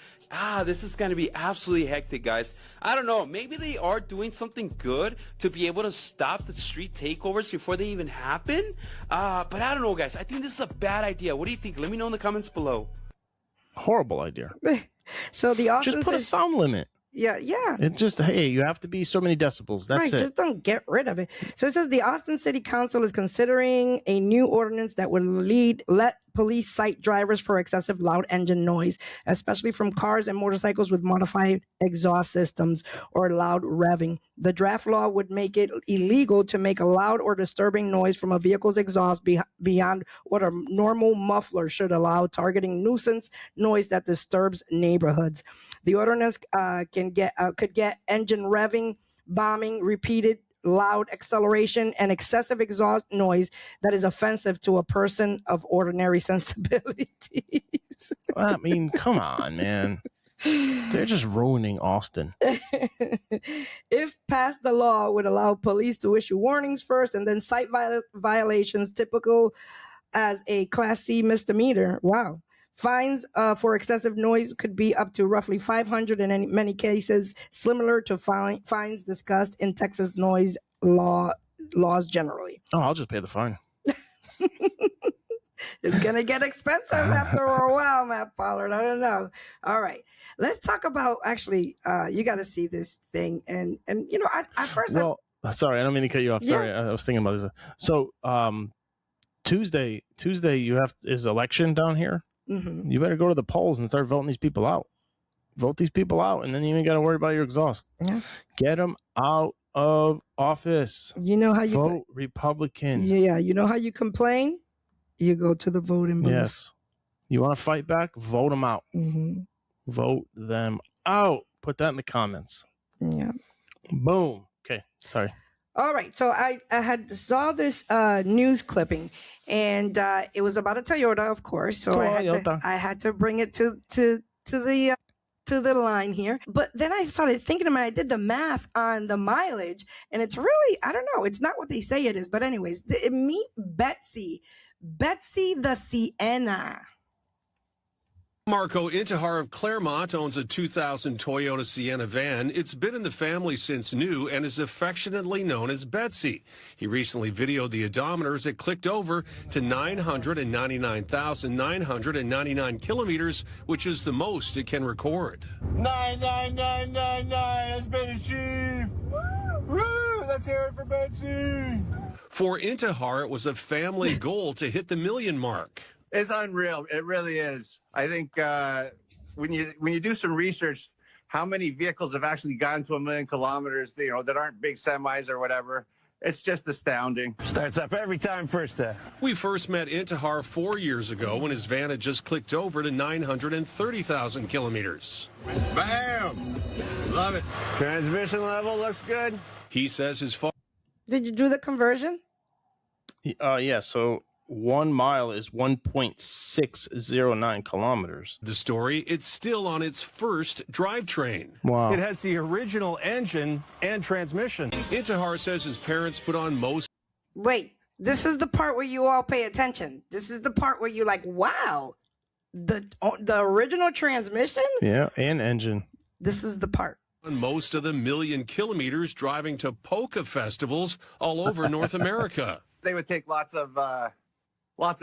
this is going to be absolutely hectic, guys. I don't know. Maybe they are doing something good to be able to stop the street takeovers before they even happen. But I don't know, guys. I think this is a bad idea. What do you think? Let me know in the comments below. Horrible idea. So the Austin just put a sound limit. Yeah. It just, hey, you have to be so many decibels. That's it. Just don't get rid of it. So it says the Austin City Council is considering a new ordinance that would let police cite drivers for excessive loud engine noise, especially from cars and motorcycles with modified exhaust systems or loud revving. The draft law would make it illegal to make a loud or disturbing noise from a vehicle's exhaust beyond what a normal muffler should allow, targeting nuisance noise that disturbs neighborhoods. The ordinance could get engine revving, bombing, repeated loud acceleration, and excessive exhaust noise that is offensive to a person of ordinary sensibilities. I mean, come on, man. They're just ruining Austin. If passed, the law would allow police to issue warnings first and then cite violations typical as a Class C misdemeanor. Wow. Fines for excessive noise could be up to roughly $500 in many cases, similar to fines discussed in Texas noise laws generally. Oh, I'll just pay the fine. It's going to get expensive after a while, Matt Pollard. I don't know. All right. Let's talk about, actually, you got to see this thing. And you know, I first... Well, sorry, I don't mean to cut you off. Sorry, I was thinking about this. So Tuesday is election down here. Mm-hmm. You better go to the polls and start voting these people out. Vote these people out, and then you ain't got to worry about your exhaust. Yeah. Get them out of office. You know how you vote Republican. Yeah, you know how you complain? You go to the voting booth. Yes. You want to fight back? Vote them out. Mm-hmm. Vote them out. Put that in the comments. Yeah. Boom. Okay. Sorry. All right, so I saw this news clipping, and it was about a Toyota, of course. So I had to bring it to the line here. But then I started thinking about it. I did the math on the mileage, and it's really, I don't know, it's not what they say it is. But anyways, meet Betsy the Sienna. Marco Intihar of Claremont owns a 2000 Toyota Sienna van. It's been in the family since new and is affectionately known as Betsy. He recently videoed the odometer as it clicked over to 999,999 kilometers, which is the most it can record. 99999 has been achieved. Woo! Let's hear it for Betsy. For Intihar, it was a family goal to hit the 1 million mark. It's unreal. It really is. I think when you do some research, how many vehicles have actually gotten to 1 million kilometers, you know, that aren't big semis or whatever. It's just astounding. Starts up every time first day. We first met Intihar 4 years ago when his van had just clicked over to 930,000 kilometers. Bam! Love it. Transmission level looks good. He says his father... Did you do the conversion? Yeah, so 1 mile is 1.609 kilometers. The story, it's still on its first drivetrain. Wow. It has the original engine and transmission. Intihar says his parents put on most. Wait, this is the part where you all pay attention. This is the part where you're like, wow, the original transmission? Yeah, and engine. This is the part. Most of the 1 million kilometers driving to polka festivals all over North America. They would take lots of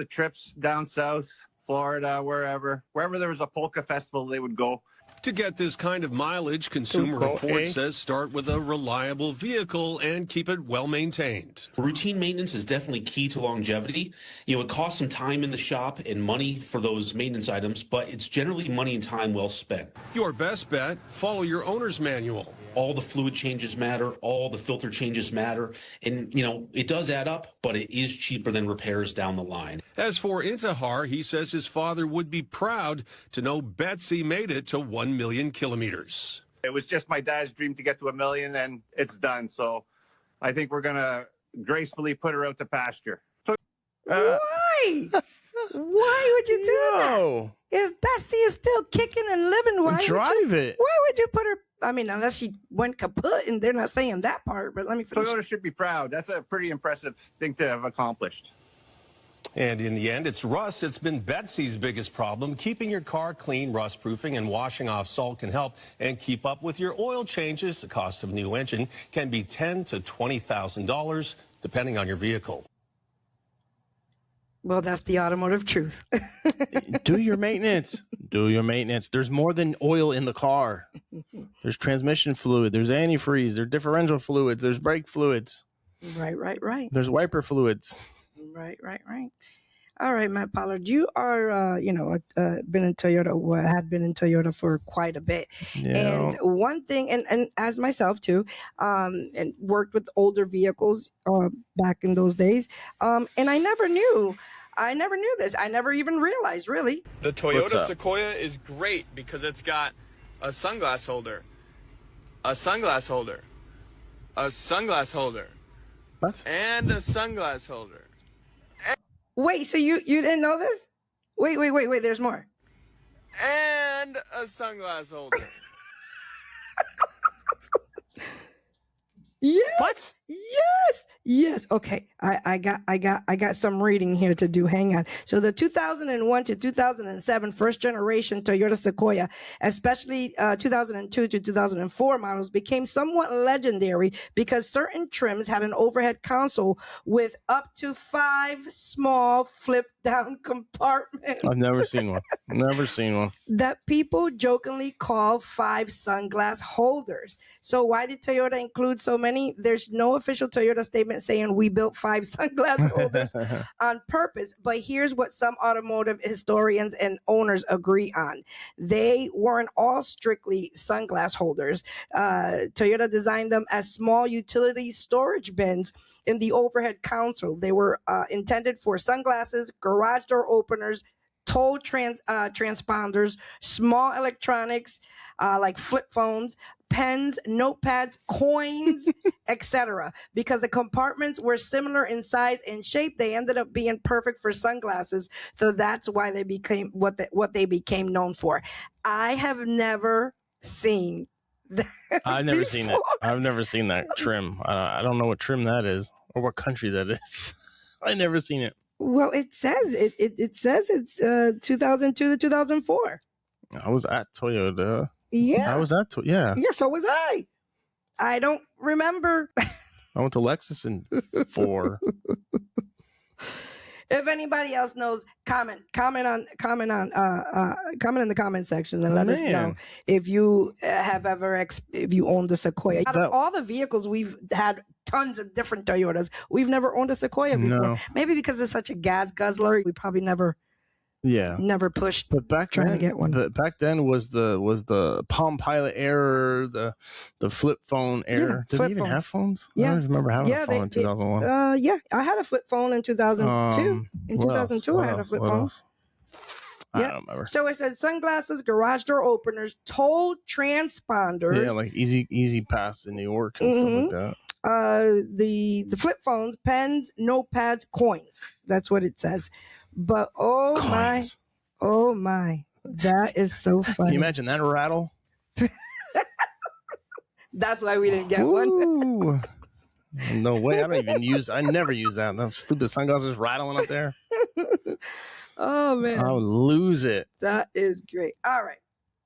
trips down south, Florida, wherever there was a polka festival, they would go. To get this kind of mileage, Consumer Reports says start with a reliable vehicle and keep it well maintained. Routine maintenance is definitely key to longevity. You know, it costs some time in the shop and money for those maintenance items, but it's generally money and time well spent. Your best bet, follow your owner's manual. All the fluid changes matter, all the filter changes matter, and, you know, it does add up, but it is cheaper than repairs down the line. As for Intihar, he says his father would be proud to know Betsy made it to 1 million kilometers. It was just my dad's dream to get to 1 million, and it's done. So I think we're going to gracefully put her out to pasture. Why? Why would you do that? If Betsy is still kicking and living, why drive it? Why would you put her? I mean, unless she went kaput, and they're not saying that part. But let me finish. Toyota should be proud. That's a pretty impressive thing to have accomplished. And in the end, it's rust. It's been Betsy's biggest problem. Keeping your car clean, rust-proofing, and washing off salt can help. And keep up with your oil changes. The cost of a new engine can be $10,000 to $20,000, depending on your vehicle. Well, that's the automotive truth. Do your maintenance. Do your maintenance. There's more than oil in the car. There's transmission fluid. There's antifreeze. There's differential fluids. There's brake fluids. Right. There's wiper fluids. Right. All right, Matt Pollard, you are, been in Toyota, or had been in Toyota for quite a bit. Yeah. And one thing, and as myself too, and worked with older vehicles back in those days, and I never knew this. I never even realized, really. The Toyota Sequoia is great because it's got a sunglass holder, a sunglass holder, a sunglass holder, and a sunglass holder. Wait, so you didn't know this? Wait, there's more. And a sunglass holder. Yes. What? Yes. Okay. I got some reading here to do. Hang on. So the 2001 to 2007 first generation Toyota Sequoia, especially 2002 to 2004 models, became somewhat legendary because certain trims had an overhead console with up to 5 small flip down compartments. I've never seen one. That people jokingly call 5 sunglass holders. So why did Toyota include so many? There's no official Toyota statement saying we built 5 sunglass holders on purpose. But here's what some automotive historians and owners agree on. They weren't all strictly sunglass holders. Toyota designed them as small utility storage bins in the overhead console. They were intended for sunglasses, garage door openers, toll transponders, small electronics like flip phones, pens, notepads, coins, etc. Because the compartments were similar in size and shape, they ended up being perfect for sunglasses. So that's why they became what they became known for. I have never seen that. I've never seen it. I've never seen that trim. I don't know what trim that is or what country that is. I've never seen it. Well, it says it says it's 2002 to 2004. I was at Toyota. Yeah. I was at Toyota. Yeah, so was I. I don't remember. I went to Lexus in 4. If anybody else knows, comment in the comment section and let us know if you have ever if you owned a Sequoia. Out of all the vehicles we've had, tons of different Toyotas, we've never owned a Sequoia before. No. Maybe because it's such a gas guzzler, we probably never pushed. But back trying then, to get one. Back then was the Palm Pilot Air, the flip phone Air. Did they even have phones? I don't even remember having a phone in 2001. Yeah, I had a flip phone in 2002. In 2002, I had a flip phone. I don't remember. So it says sunglasses, garage door openers, toll transponders. Yeah, like easy pass in New York and stuff like that. the flip phones, pens, notepads, coins. That's what it says. But oh my, that is so funny. Can you imagine that rattle? That's why we didn't get one. No way. I never use that. Those stupid sunglasses rattling up there. Oh man, I would lose it. That is great. All right,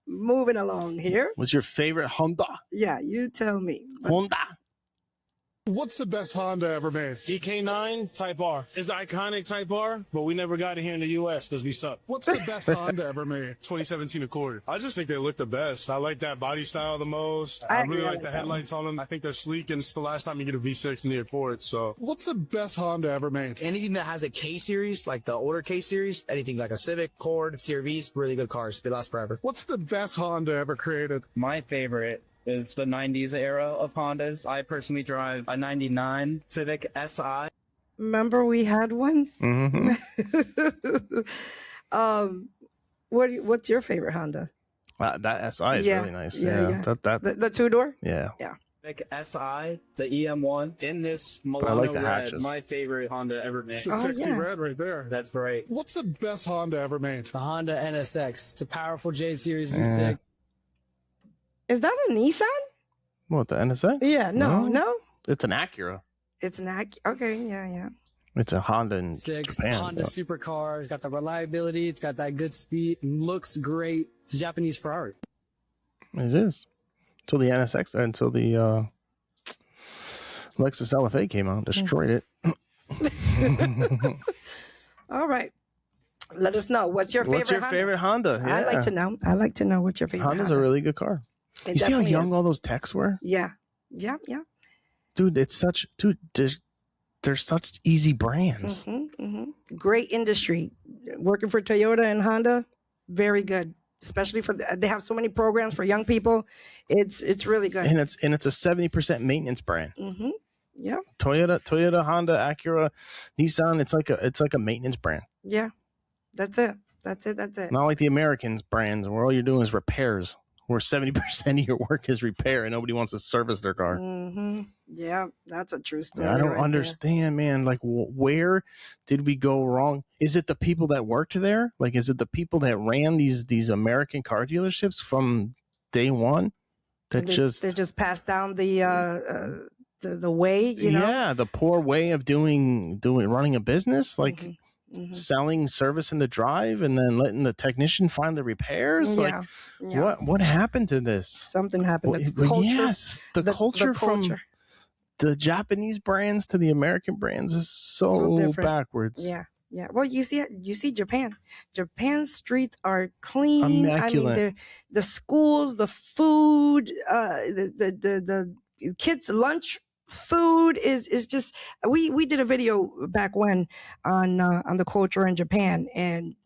moving along here. What's your favorite Honda? Yeah, you tell me. Honda. What's the best Honda ever made? DK9 Type R. It's the iconic Type R, but we never got it here in the U.S. because we suck. What's the best Honda ever made? 2017 Accord. I just think they look the best. I like that body style the most. I really like the headlights on them. I think they're sleek, and it's the last time you get a V6 in the Accord. So, what's the best Honda ever made? Anything that has a K series, like the older K series, anything like a Civic, Accord, CR-Vs, really good cars. They last forever. What's the best Honda ever created? My favorite is the 90s era of Hondas. I personally drive a 99 Civic SI. Remember we had one? Mm-hmm. What's your favorite Honda? That SI is really nice. Yeah. The two-door? Yeah. Civic SI, the EM1, in this I Milano like the red, hatches. my favorite Honda ever made. It's a sexy red right there. That's right. What's the best Honda ever made? The Honda NSX. It's a powerful J series V6. Is that a Nissan? What, the NSX? Yeah, no. It's an Acura. It's an Acura. Okay, yeah. It's a Honda in Six Japan. Honda supercar. It's got the reliability. It's got that good speed. Looks great. It's a Japanese Ferrari. It is. Until the NSX, until the Lexus LFA came out, destroyed it. All right. Let us know. What's your favorite Honda? Yeah. I'd like to know what's your favorite Honda's Honda. a really good car. It You see how definitely young is. all those techs were? Yeah. Dude, they're such easy brands. Great industry. Working for Toyota and Honda, very good. Especially they have so many programs for young people. It's really good. And it's a 70% maintenance brand. Yeah. Toyota, Honda, Acura, Nissan. It's like a maintenance brand. Yeah. That's it. Not like the Americans brands where all you're doing is repairs, where 70% of your work is repair and nobody wants to service their car. Yeah, that's a true story. I don't understand, man. Like, where did we go wrong? Is it the people that worked there? Like, is it the people that ran these American car dealerships from day one they just passed down the way, you know? Yeah, the poor way of running a business, like selling service in the drive and then letting the technician find the repairs. Yeah. What happened to this? Something happened. The culture from the Japanese brands to the American brands is so backwards. Yeah. Well, you see Japan. Japan's streets are clean. Immaculate. I mean, the schools, the food, the kids' lunch food is just. We did a video back when on the culture in Japan, and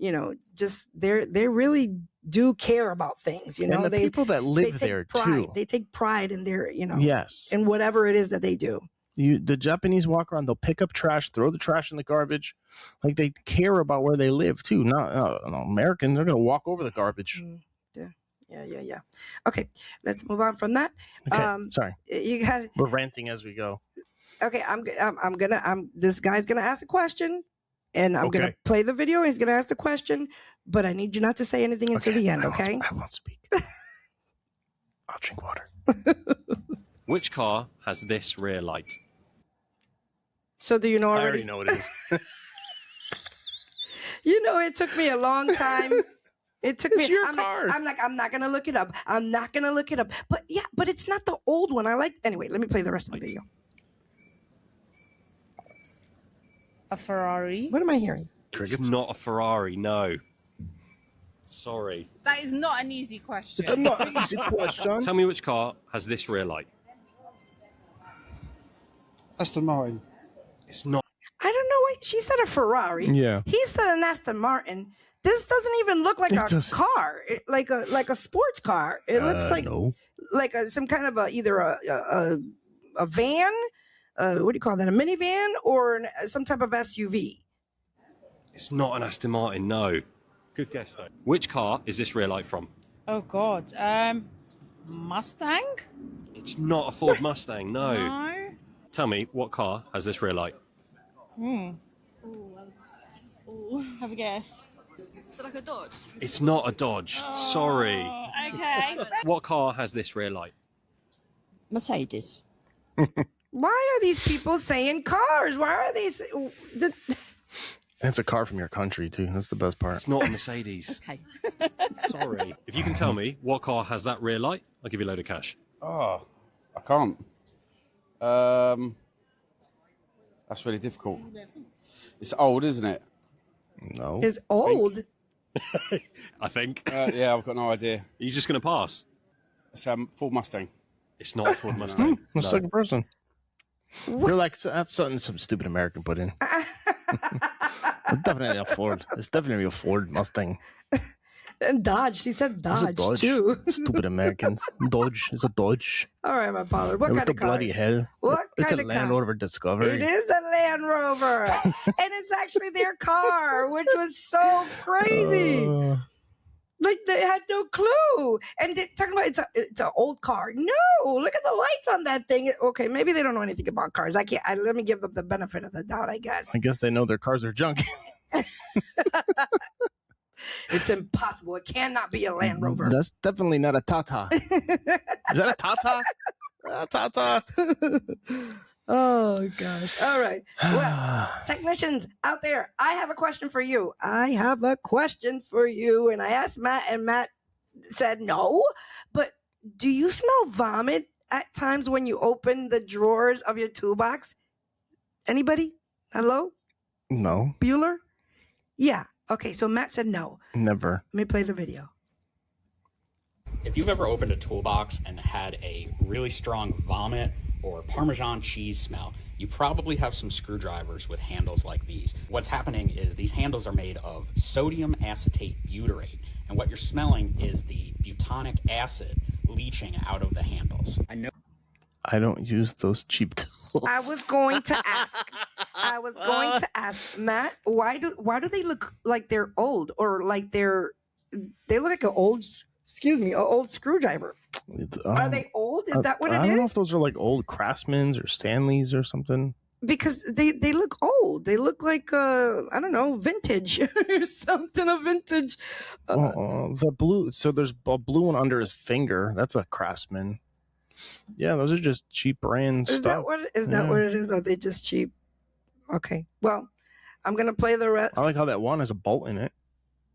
just they really do care about things. And the people that live there too. They take pride in their yes, in whatever it is that they do. The Japanese walk around, they'll pick up trash, throw the trash in the garbage. Like, they care about where they live too. Not Americans, they're going to walk over the garbage. Yeah. Okay, let's move on from that. Okay, sorry. We're ranting as we go. Okay, this guy's gonna ask a question, and I'm gonna play the video. He's gonna ask the question, but I need you not to say anything until the end. Okay? I won't speak. I'll drink water. Which car has this rear light? So do you know already? I already know what it is. It took me a long time. It took me. Your car. I'm not gonna look it up. But it's not the old one. Anyway, let me play the rest of the video. A Ferrari. What am I hearing? It's not a Ferrari, no. Sorry. That is not an easy question. It's not an easy question. Tell me which car has this rear light. Aston Martin. It's not. I don't know why she said a Ferrari. Yeah. He said an Aston Martin. This doesn't even look like a car, like a sports car. It looks like some kind of either a van. What do you call that? A minivan or some type of SUV? It's not an Aston Martin, no. Good guess though. Which car is this rear light from? Oh God, Mustang. It's not a Ford Mustang, no. No. tell me, what car has this rear light? Have a guess. Is it like a Dodge? It's not a Dodge. Sorry. Okay. What car has this rear light? Mercedes. Why are these people saying cars? Why are they? It's a car from your country too. That's the best part. It's not a Mercedes. Okay. Sorry. If you can tell me what car has that rear light, I'll give you a load of cash. Oh, I can't. That's really difficult. It's old, isn't it? No. Is old? I think. Yeah, I've got no idea. Are you just going to pass? It's Ford Mustang. It's not a Ford Mustang. The second person. You're like, that's something some stupid American put in. It's definitely a Ford. It's definitely a Ford Mustang. And Dodge. She said It's a Dodge too. Stupid Americans. Dodge. It's a Dodge. All right, my father. What kind the of car? bloody hell? What It's a kind of Land car? Rover Discovery. It is a Land Rover, and it's actually their car, which was so crazy. Like they had no clue, and they're talking about it's an old car. No, look at the lights on that thing. Okay, maybe they don't know anything about cars. I can't. Let me give them the benefit of the doubt, I guess. I guess they know their cars are junk. It's impossible. It cannot be a Land Rover. That's definitely not a Tata. Is that a Tata? Tata. Oh, gosh. All right. Well, technicians out there, I have a question for you. And I asked Matt, and Matt said no. But do you smell vomit at times when you open the drawers of your toolbox? Anybody? Hello? No. Bueller? Yeah. Okay, so Matt said no. Never. Let me play the video. If you've ever opened a toolbox and had a really strong vomit or Parmesan cheese smell, you probably have some screwdrivers with handles like these. What's happening is these handles are made of sodium acetate butyrate, and what you're smelling is the butonic acid leaching out of the handles. I don't use those cheap tools. I was going to ask Matt, why do they look like they're old, or like they look like an old screwdriver? Are they old? Is that what it is? I don't know if those are like old Craftsmans or Stanleys or something. Because they look old. They look like I don't know, vintage or something. A vintage. The blue. So there's a blue one under his finger. That's a Craftsman. Yeah, those are just cheap brand stuff. That what it is? Are they just cheap? Okay. Well, I'm gonna play the rest. I like how that one has a bolt in it.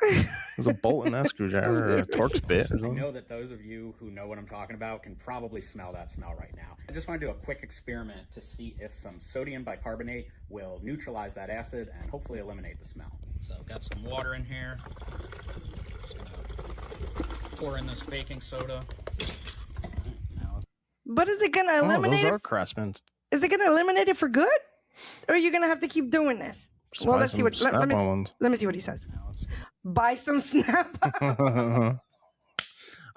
There's a bolt in that screwdriver, or a Torx bit. I know that those of you who know what I'm talking about can probably smell that smell right now. I just want to do a quick experiment to see if some sodium bicarbonate will neutralize that acid and hopefully eliminate the smell. So I've got some water in here. Just gonna pour in this baking soda. But is it gonna eliminate those it? are Craftsmans. Is it gonna eliminate it for good, or are you gonna have to keep doing this? Just well, buy let's see some what. Let me Snap-on see what he says. Buy some Snap. I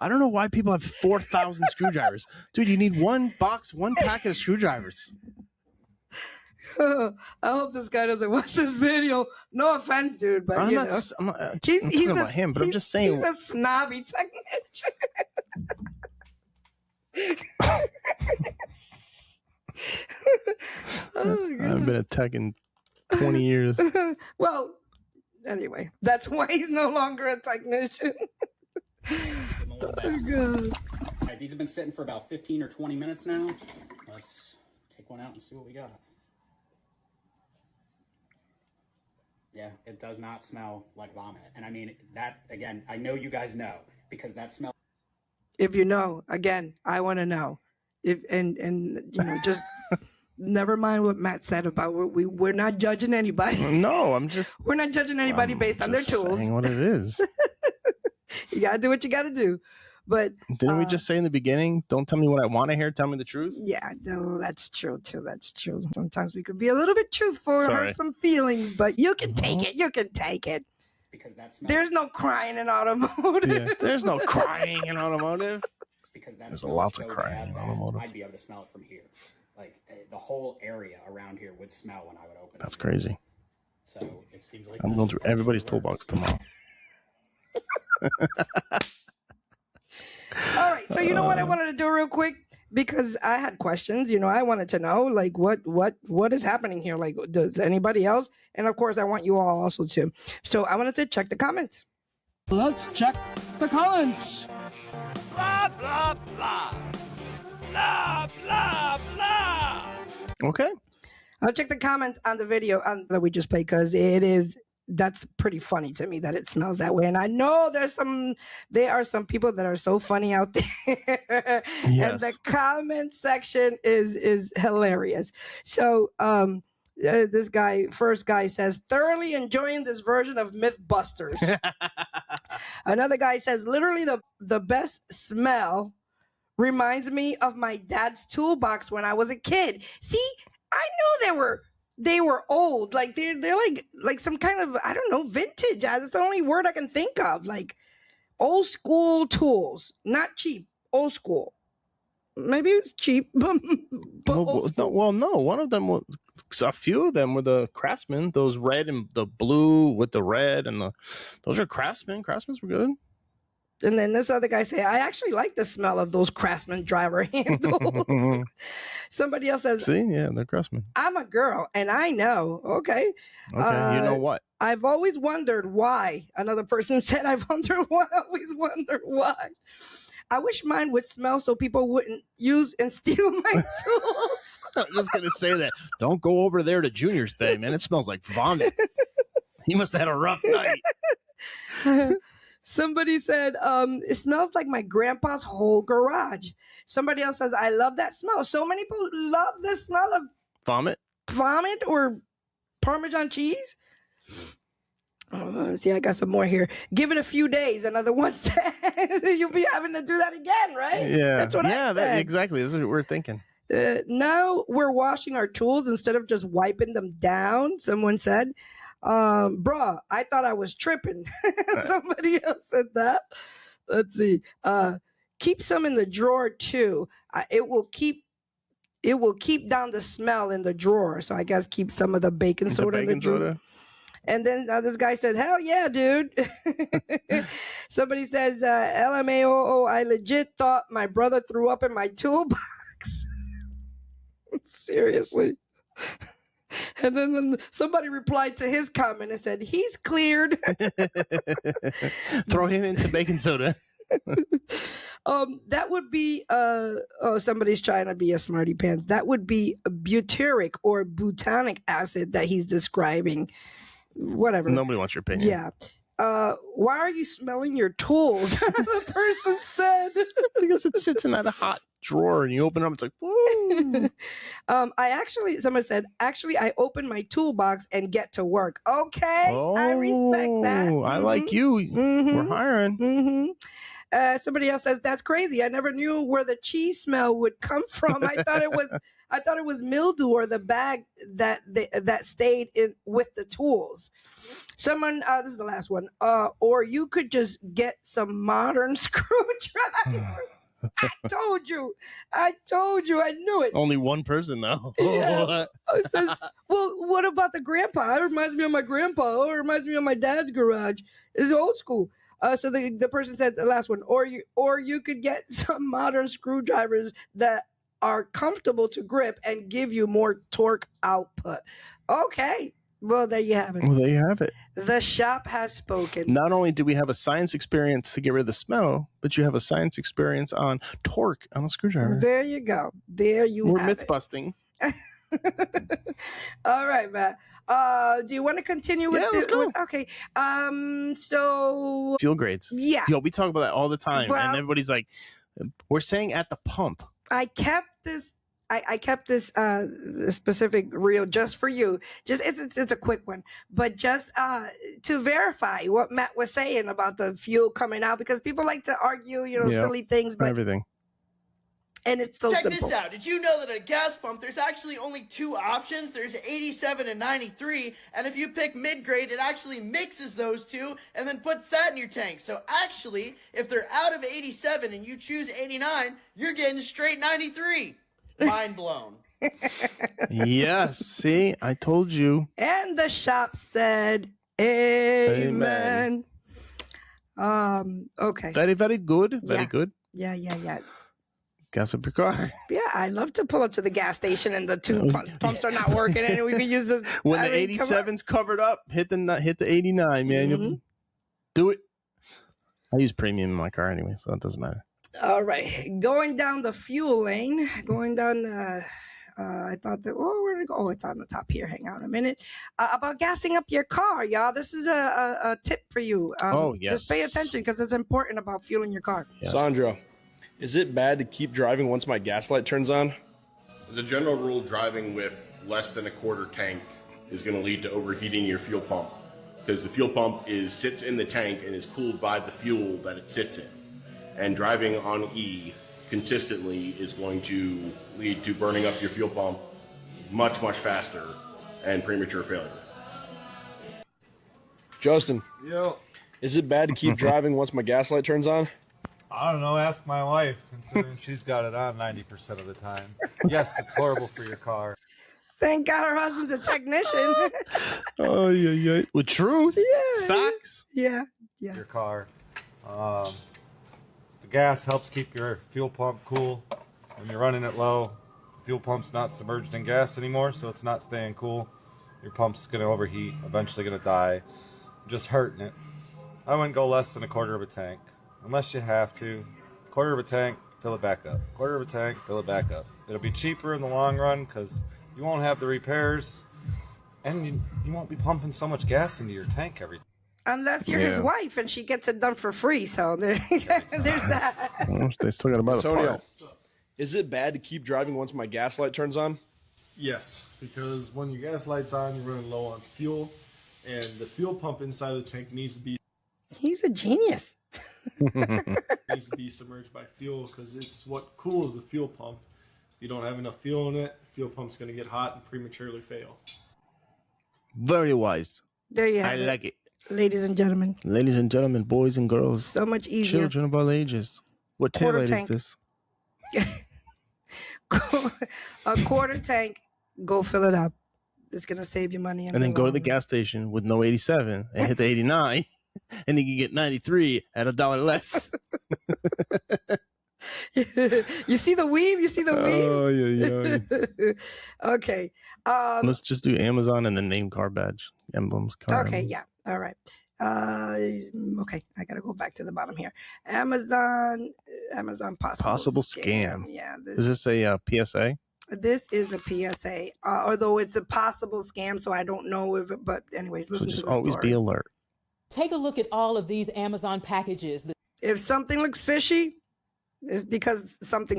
don't know why people have 4,000 screwdrivers, dude. You need one packet of screwdrivers. I hope this guy doesn't watch this video. No offense, dude, but I'm you not know. I'm talking about him, but I'm just saying. He's a snobby technician. I've been a tech in 20 years. Well, anyway, that's why he's no longer a technician. Oh, God. All right, these have been sitting for about 15 or 20 minutes now. Let's take one out and see what we got. Yeah, it does not smell like vomit. And I mean, that, again, I know you guys know, because that smell. If you know, again, I want to know. If and you know, just never mind what Matt said about we're not judging anybody. No, we're not judging anybody based on their tools. Saying what it is. You gotta do what you gotta do. But didn't we just say in the beginning, don't tell me what I want to hear, tell me the truth? Yeah, no, that's true too. That's true. Sometimes we could be a little bit truthful, hurt some feelings, but you can take it. You can take it. Because there's no crying in automotive. Yeah, there's no crying in automotive. Because there's lots of crying in automotive. I'd be able to smell it from here. Like the whole area around here would smell when I would open it. That's crazy. So it seems like I'm going through everybody's toolbox tomorrow. All right, so you know what I wanted to do real quick? because I had questions. I wanted to know, like, what is happening here? Like, does anybody else? And of course, I want you all also to. So I wanted to check the comments. Let's check the comments. Blah, blah, blah. Blah, blah, blah. Okay. I'll check the comments on the video that we just played because that's pretty funny to me that it smells that way. And I know there are some people that are so funny out there. Yes. And the comment section is hilarious. So this first guy says, thoroughly enjoying this version of Mythbusters. Another guy says, literally the best smell reminds me of my dad's toolbox when I was a kid. See, I know they were old. Like they're like some kind of, I don't know, vintage. That's the only word I can think of. Like old school tools, not cheap, old school. Maybe it was cheap, but old school. No. One of them was, a few of them were the Craftsman. Those red and the blue with the red those are Craftsman. Craftsmans were good. And then this other guy say, I actually like the smell of those Craftsman driver handles. Somebody else says, see, yeah, they're Craftsman. I'm a girl and I know. Okay. Okay, you know what? I've always wondered why. Another person said, always wondered why. I wish mine would smell so people wouldn't use and steal my tools. I was just going to say that. Don't go over there to Junior's Bay, man. It smells like vomit. He must have had a rough night. Somebody said, it smells like my grandpa's whole garage. Somebody else says, I love that smell. So many people love the smell of vomit or Parmesan cheese. See, I got some more here. Give it a few days. Another one said, you'll be having to do that again, right? Yeah. That's what I said. Exactly. That's what we're thinking. Now we're washing our tools instead of just wiping them down, someone said. Bruh, I thought I was tripping. Somebody else said that. Let's see. Keep some in the drawer too. It will keep down the smell in the drawer. So I guess keep some of the baking soda in the drawer. And then this guy said, hell yeah, dude. Somebody says, LMAO, I legit thought my brother threw up in my toolbox. Seriously. And then somebody replied to his comment and said, he's cleared. Throw him into baking soda. That would be, somebody's trying to be a smarty pants. That would be a butyric or butanic acid that he's describing. Whatever. Nobody wants your opinion. Yeah. Why are you smelling your tools? The person said. Because it sits in that hot drawer and you open it up, it's like, woo. Someone said, I open my toolbox and get to work. Okay. I respect that. I like you. Mm-hmm. We're hiring. Mm-hmm. Somebody else says, that's crazy. I never knew where the cheese smell would come from. I thought it was mildew or the bag that stayed in with the tools. Someone, this is the last one. Or you could just get some modern screwdrivers. I told you. I knew it. Only one person though. Yeah. It says, well, what about the grandpa? It reminds me of my grandpa. Or it reminds me of my dad's garage. It's old school. So the person said the last one. Or you could get some modern screwdrivers that are comfortable to grip and give you more torque output. Okay. Well, there you have it. The shop has spoken. Not only do we have a science experience to get rid of the smell, but you have a science experience on torque on a screwdriver. There you go. We're myth busting. All right, Matt. Do you want to continue with this? Let's go. Okay. So fuel grades. Yeah. Yo, we talk about that all the time, well, and everybody's like, we're saying at the pump. I kept this specific reel just for you. Just it's a quick one, but just to verify what Matt was saying about the fuel coming out, because people like to argue, silly things, but everything. And it's so simple. Check this out. Did you know that at a gas pump, there's actually only two options? There's 87 and 93, and if you pick mid-grade, it actually mixes those two and then puts that in your tank. So actually, if they're out of 87 and you choose 89, you're getting straight 93. Mind blown. Yes. See, I told you. And the shop said, amen. Okay. Very, very good. Very good. Yeah. gas up your car. Yeah, I love to pull up to the gas station and the two pumps are not working, and we can use this. When the 87's covered up, hit the 89, man. Mm-hmm. Do it. I use premium in my car anyway, so it doesn't matter. All right, going down the fuel lane, going down. I thought that. Oh, where did it go? Oh, it's on the top here. Hang on a minute. About gassing up your car, y'all. This is a tip for you. Yes. Just pay attention because it's important about fueling your car. Yes. Sandra, is it bad to keep driving once my gas light turns on? As a general rule, driving with less than a quarter tank is going to lead to overheating your fuel pump, because the fuel pump sits in the tank and is cooled by the fuel that it sits in. And driving on E consistently is going to lead to burning up your fuel pump much, much faster and premature failure. Justin, Yo. Is it bad to keep driving once my gas light turns on? I don't know. Ask my wife, considering she's got it on 90% of the time. Yes, it's horrible for your car. Thank God her husband's a technician. Oh, yeah. With truth. Yeah. Facts. Yeah. Your car. The gas helps keep your fuel pump cool. When you're running it low, the fuel pump's not submerged in gas anymore, so it's not staying cool. Your pump's going to overheat, eventually going to die. You're just hurting it. I wouldn't go less than a quarter of a tank. Unless you have to. Quarter of a tank, fill it back up. Quarter of a tank, fill it back up. It'll be cheaper in the long run because you won't have the repairs, and you won't be pumping so much gas into your tank every time. Unless you're his wife and she gets it done for free. So there's that. Well, they still got to buy the Antonio, part. is it bad to keep driving once my gas light turns on? Yes, because when your gas light's on, you're running low on fuel, and the fuel pump inside of the tank needs to be He's a genius. needs to be submerged by fuel because it's what cools the fuel pump. If you don't have enough fuel in it, the fuel pump's going to get hot and prematurely fail. Very wise. There you have I like it. Ladies and gentlemen. Ladies and gentlemen, boys and girls. So much easier. Children of all ages. What Quarter taillight is tank. this? A quarter tank, go fill it up. It's going to save you money. And then go to the gas station with no 87 and hit the 89, and you can get 93 at $1 less. You see the weave? You see the weave? Oh, yeah. Okay. Let's just do Amazon and the name car badge emblems. Car Okay, emblems. yeah. All right. Okay, I gotta go back to the bottom here. Amazon possible scam. Yeah. Is this a PSA? This is a PSA, although it's a possible scam, so I don't know if. But anyways, listen So just to the always story. be alert. Take a look at all of these Amazon packages. If something looks fishy, it's because something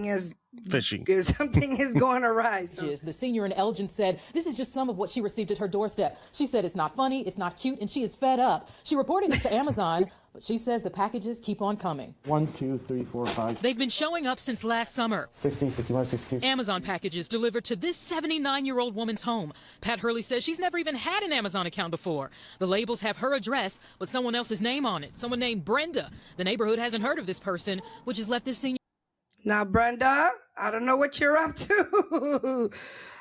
is Fishy. Something is going awry. So. The senior in Elgin said this is just some of what she received at her doorstep. She said it's not funny, it's not cute, and she is fed up. She reported it to Amazon, but she says the packages keep on coming. 1, 2, 3, 4, 5. They've been showing up since last summer. 16, 61, 62. Amazon packages delivered to this 79-year-old woman's home. Pat Hurley says she's never even had an Amazon account before. The labels have her address with someone else's name on it, someone named Brenda. The neighborhood hasn't heard of this person, which has left this senior. Now, Brenda, I don't know what you're up to.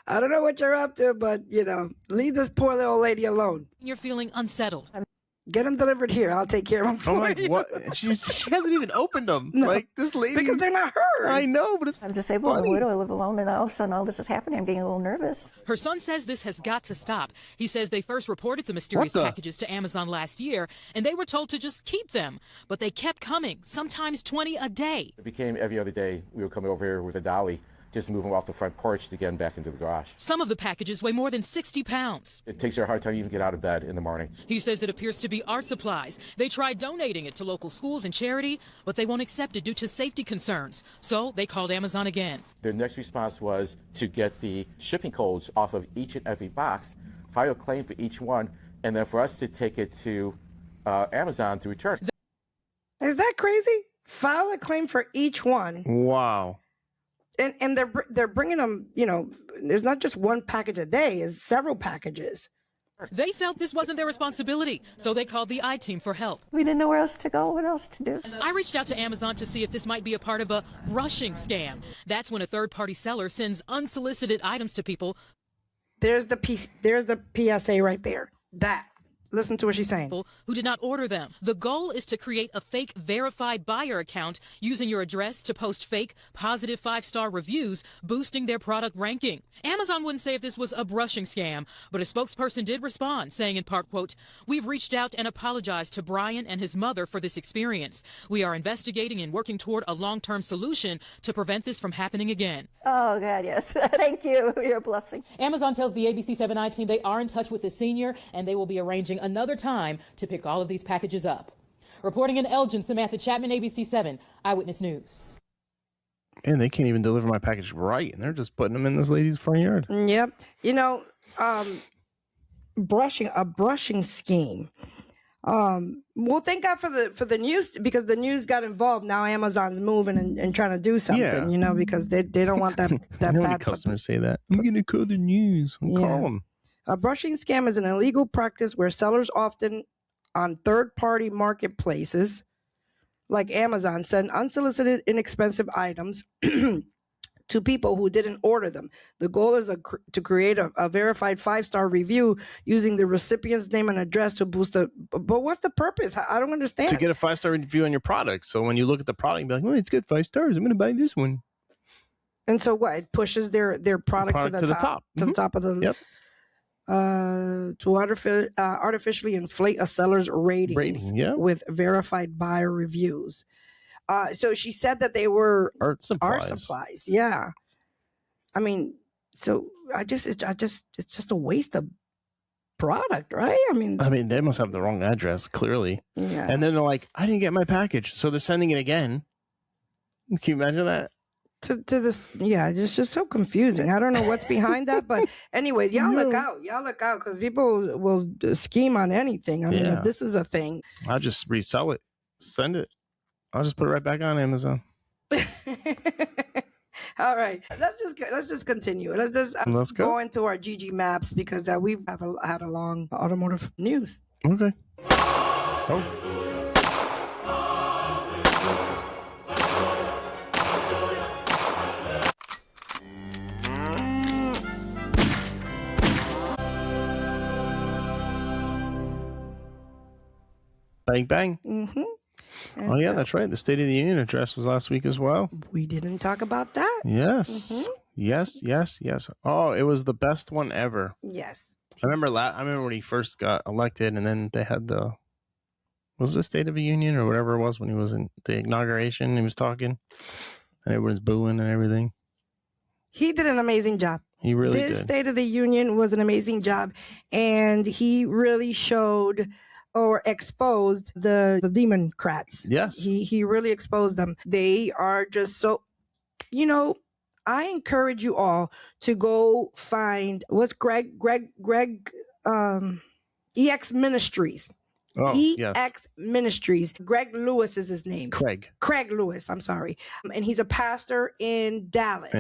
I don't know what you're up to, but, leave this poor little lady alone. You're feeling unsettled. Get them delivered here. I'll take care of them for you. What? She hasn't even opened them. No, like this lady. Because they're not hers. I know, but it's I'm disabled, funny. I'm a widow, I live alone, and all of a sudden all this is happening. I'm getting a little nervous. Her son says this has got to stop. He says they first reported the mysterious packages to Amazon last year, and they were told to just keep them. But they kept coming, sometimes 20 a day. It became every other day we were coming over here with a dolly, just moving off the front porch to get them back into the garage. Some of the packages weigh more than 60 pounds. It takes her a hard time even get out of bed in the morning. He says it appears to be art supplies. They tried donating it to local schools and charity, but they won't accept it due to safety concerns. So they called Amazon again. Their next response was to get the shipping codes off of each and every box, file a claim for each one, and then for us to take it to Amazon to return. Is that crazy? File a claim for each one. Wow. And they're bringing them, there's not just one package a day, it's several packages. They felt this wasn't their responsibility, so they called the I-Team for help. We didn't know where else to go, what else to do. I reached out to Amazon to see if this might be a part of a rushing scam. That's when a third-party seller sends unsolicited items to people. There's the PSA right there. That Listen to what she's saying. Who did not order them. The goal is to create a fake verified buyer account using your address to post fake positive 5-star reviews, boosting their product ranking. Amazon wouldn't say if this was a brushing scam, but a spokesperson did respond, saying in part, quote, "We've reached out and apologized to Brian and his mother for this experience. We are investigating and working toward a long-term solution to prevent this from happening again." Oh, God, yes. Thank you. You're a blessing. Amazon tells the ABC 7i team they are in touch with the senior and they will be arranging another time to pick all of these packages up. Reporting in Elgin, Samantha Chapman, ABC 7 Eyewitness News. And they can't even deliver my package right, and they're just putting them in this lady's front yard. Yep. You know, a brushing scheme. Well, thank God for the news, because the news got involved. Now Amazon's moving and trying to do something, you know, because they don't want that bad customers say that. I'm going to call the news. Call them. A brushing scam is an illegal practice where sellers often on third-party marketplaces like Amazon send unsolicited, inexpensive items to people who didn't order them. The goal is to create a verified 5-star review using the recipient's name and address to boost the. But what's the purpose? I don't understand. To get a 5-star review on your product. So when you look at the product, you'll be like, "Oh, it's good, 5 stars. I'm going to buy this one." And so what? It pushes their product to the top. To the top of the. Yep. To artificially inflate a seller's ratings with verified buyer reviews. So she said that they were art supplies. Yeah. I mean, so it's just a waste of product, right? I mean, they must have the wrong address, clearly. Yeah. And then they're like, "I didn't get my package." So they're sending it again. Can you imagine that? To this, yeah, it's just so confusing. I don't know what's behind that, but anyways, y'all look out, because people will scheme on anything. I mean, if this is a thing, I'll just resell it, send it. I'll just put it right back on Amazon. All right, let's just continue. Let's go into our GG maps, because we've had a long automotive news. Okay. Oh. Bang, bang. Mm-hmm. Oh, yeah, that's right. The State of the Union address was last week as well. We didn't talk about that. Yes. Mm-hmm. Yes. Oh, it was the best one ever. Yes. I remember when he first got elected, and then they had was it the State of the Union or whatever it was when he was in the inauguration? He was talking, and everyone's booing and everything. He did an amazing job. He really did. This State of the Union was an amazing job, and he really showed or exposed the Democrats. Yes. He really exposed them. They are just so, I encourage you all to go find what's Greg EX Ministries. Oh, EX Ministries. Greg Lewis is his name. Craig Lewis, I'm sorry. And he's a pastor in Dallas.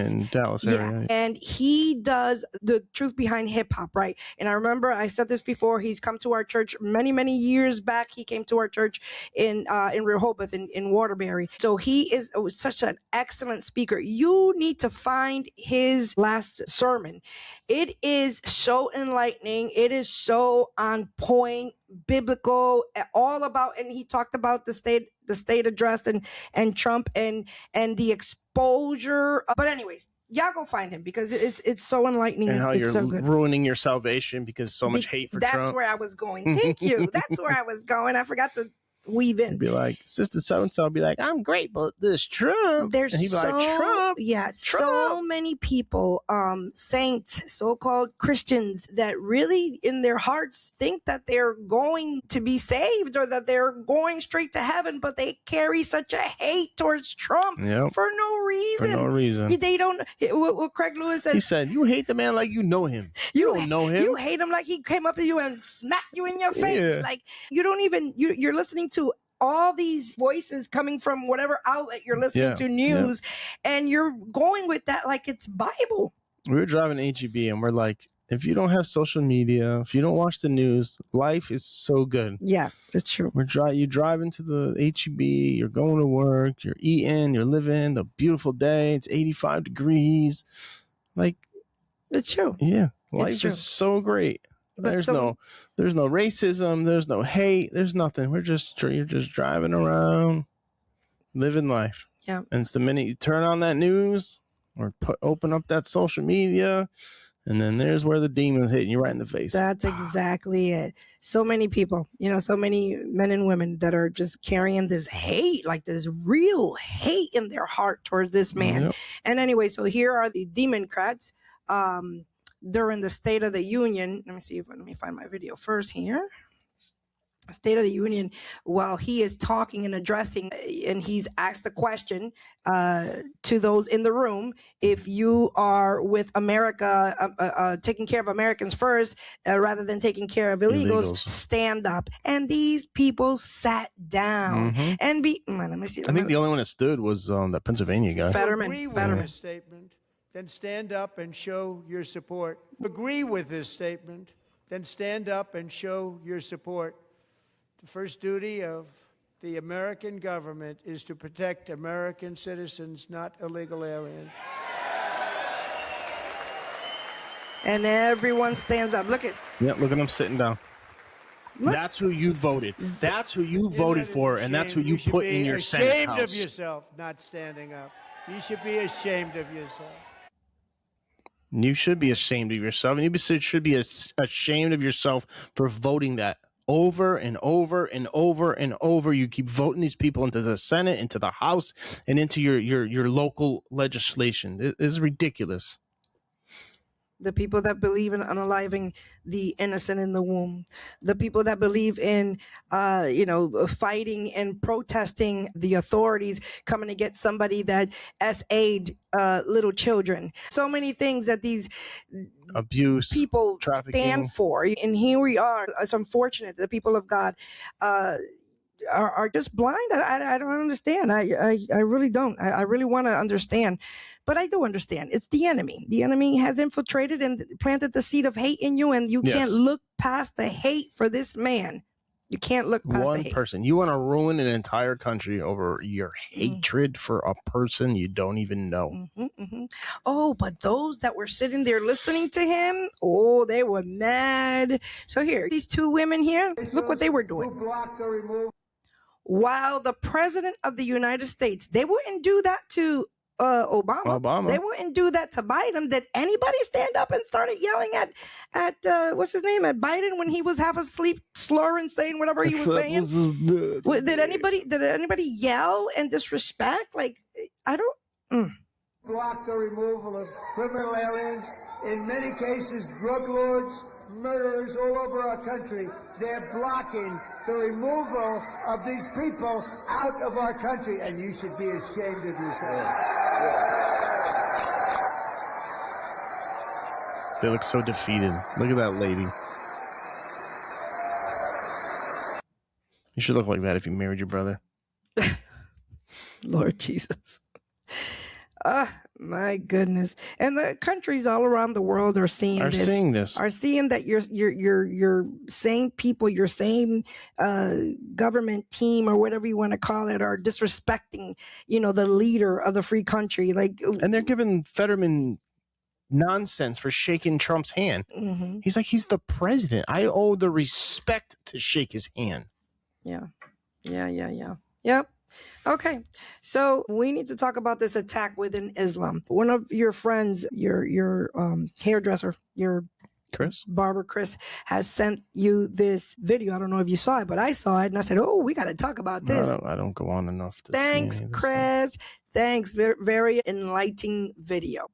Area. And he does the truth behind hip hop, right? And I remember I said this before. He's come to our church many, many years back. He came to our church in Rehoboth, in Waterbury. So he is such an excellent speaker. You need to find his last sermon. It is so enlightening. It is so on point, biblical, all about, and he talked about the state address and Trump and the exposure. But anyways, y'all go find him, because it's so enlightening and how it's you're so good. Ruining your salvation because so much hate for Trump. That's where I was going. Thank you. That's where I was going. I forgot to weave in. He'd be like, Sister so-and-so would be like, "I'm great, but this Trump." There's and he'd be like, Trump. Yeah, so many people, saints, so-called Christians, that really in their hearts think that they're going to be saved or that they're going straight to heaven, but they carry such a hate towards Trump for no reason. They don't. What Craig Lewis said. He said, "You hate the man like you know him. You don't know him. You hate him like he came up to you and smacked you in your face. Like you don't even. You're listening to all these voices coming from whatever outlet you're listening to news, and you're going with that like it's Bible." We were driving HEB, and we're like, if you don't have social media, if you don't watch the news, life is so good. Yeah, it's true. You drive into the HEB, you're going to work, you're eating, you're living the beautiful day. It's 85 degrees. Like, it's true. Yeah, life is so great. There's no racism. There's no hate. There's nothing. You're just driving around, living life. Yeah. And it's the minute you turn on that news or open up that social media, and then there's where the demon's hitting you right in the face. That's exactly it. So many people, so many men and women that are just carrying this hate, like this real hate in their heart towards this man. Yep. And anyway, so here are the Democrats during the State of the Union. Let me find my video first here. State of the Union, while he is talking and addressing, and he's asked the question to those in the room: if you are with America, taking care of Americans first, rather than taking care of illegals, stand up. And these people sat down and let me see. I think the only one that stood was that Pennsylvania guy. Fetterman. This statement, then stand up and show your support. Agree with this statement, then stand up and show your support. The first duty of the American government is to protect American citizens, not illegal aliens. And everyone stands up. Look at them sitting down. That's who you voted. That's who you voted for, and that's who you put in your Senate house. Ashamed of yourself, not standing up. You should be ashamed of yourself. You should be ashamed of yourself, and you should be ashamed of yourself for voting that. Over and over and over and over, you keep voting these people into the Senate, into the House, and into your local legislation. It is ridiculous. The people that believe in unaliving the innocent in the womb, the people that believe in, fighting and protesting the authorities coming to get somebody that SA'd little children. So many things that these abuse people trafficking stand for. And here we are. It's unfortunate that the people of God are just blind. I don't understand. I really don't. I really want to understand. But I do understand. It's the enemy. The enemy has infiltrated and planted the seed of hate in you, and you can't look past the hate for this man. You can't look past the hate. One person. You want to ruin an entire country over your hatred for a person you don't even know. Oh, but those that were sitting there listening to him, they were mad. So here, these two women here, look what they were doing. While the president of the United States, they wouldn't do that to Obama. They wouldn't do that to Biden. Did anybody stand up and started yelling at what's his name, at Biden when he was half asleep, slurring, saying whatever he was saying? Did anybody yell and disrespect? Like, I don't. Block the removal of criminal aliens. In many cases, drug lords, murderers all over our country. They're blocking the removal of these people out of our country, and you should be ashamed of yourself. They look so defeated. Look at that lady. You should look like that if you married your brother. Lord Jesus. My goodness. And the countries all around the world are seeing this. Are seeing that your same people, your same government team, or whatever you want to call it, are disrespecting, the leader of the free country. And they're giving Fetterman nonsense for shaking Trump's hand. He's like, he's the president. I owe the respect to shake his hand. Yeah. Yep. Okay, so we need to talk about this attack within Islam. One of your friends, your hairdresser, your barber Chris, has sent you this video. I don't know if you saw it, but I saw it, and I said, "Oh, we got to talk about this." I don't go on enough to Thanks, see any of this Chris. stuff. Thanks. Very enlightening video.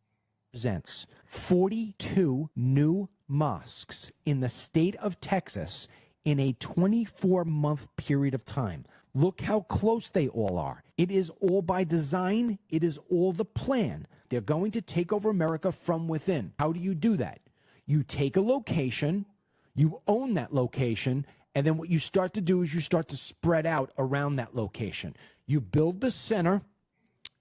Presents 42 new mosques in the state of Texas in a 24-month period of time. Look how close they all are. It is all by design. It is all the plan. They're going to take over America from within. How do you do that? You take a location, you own that location, and then what you start to do is you start to spread out around that location. You build the center,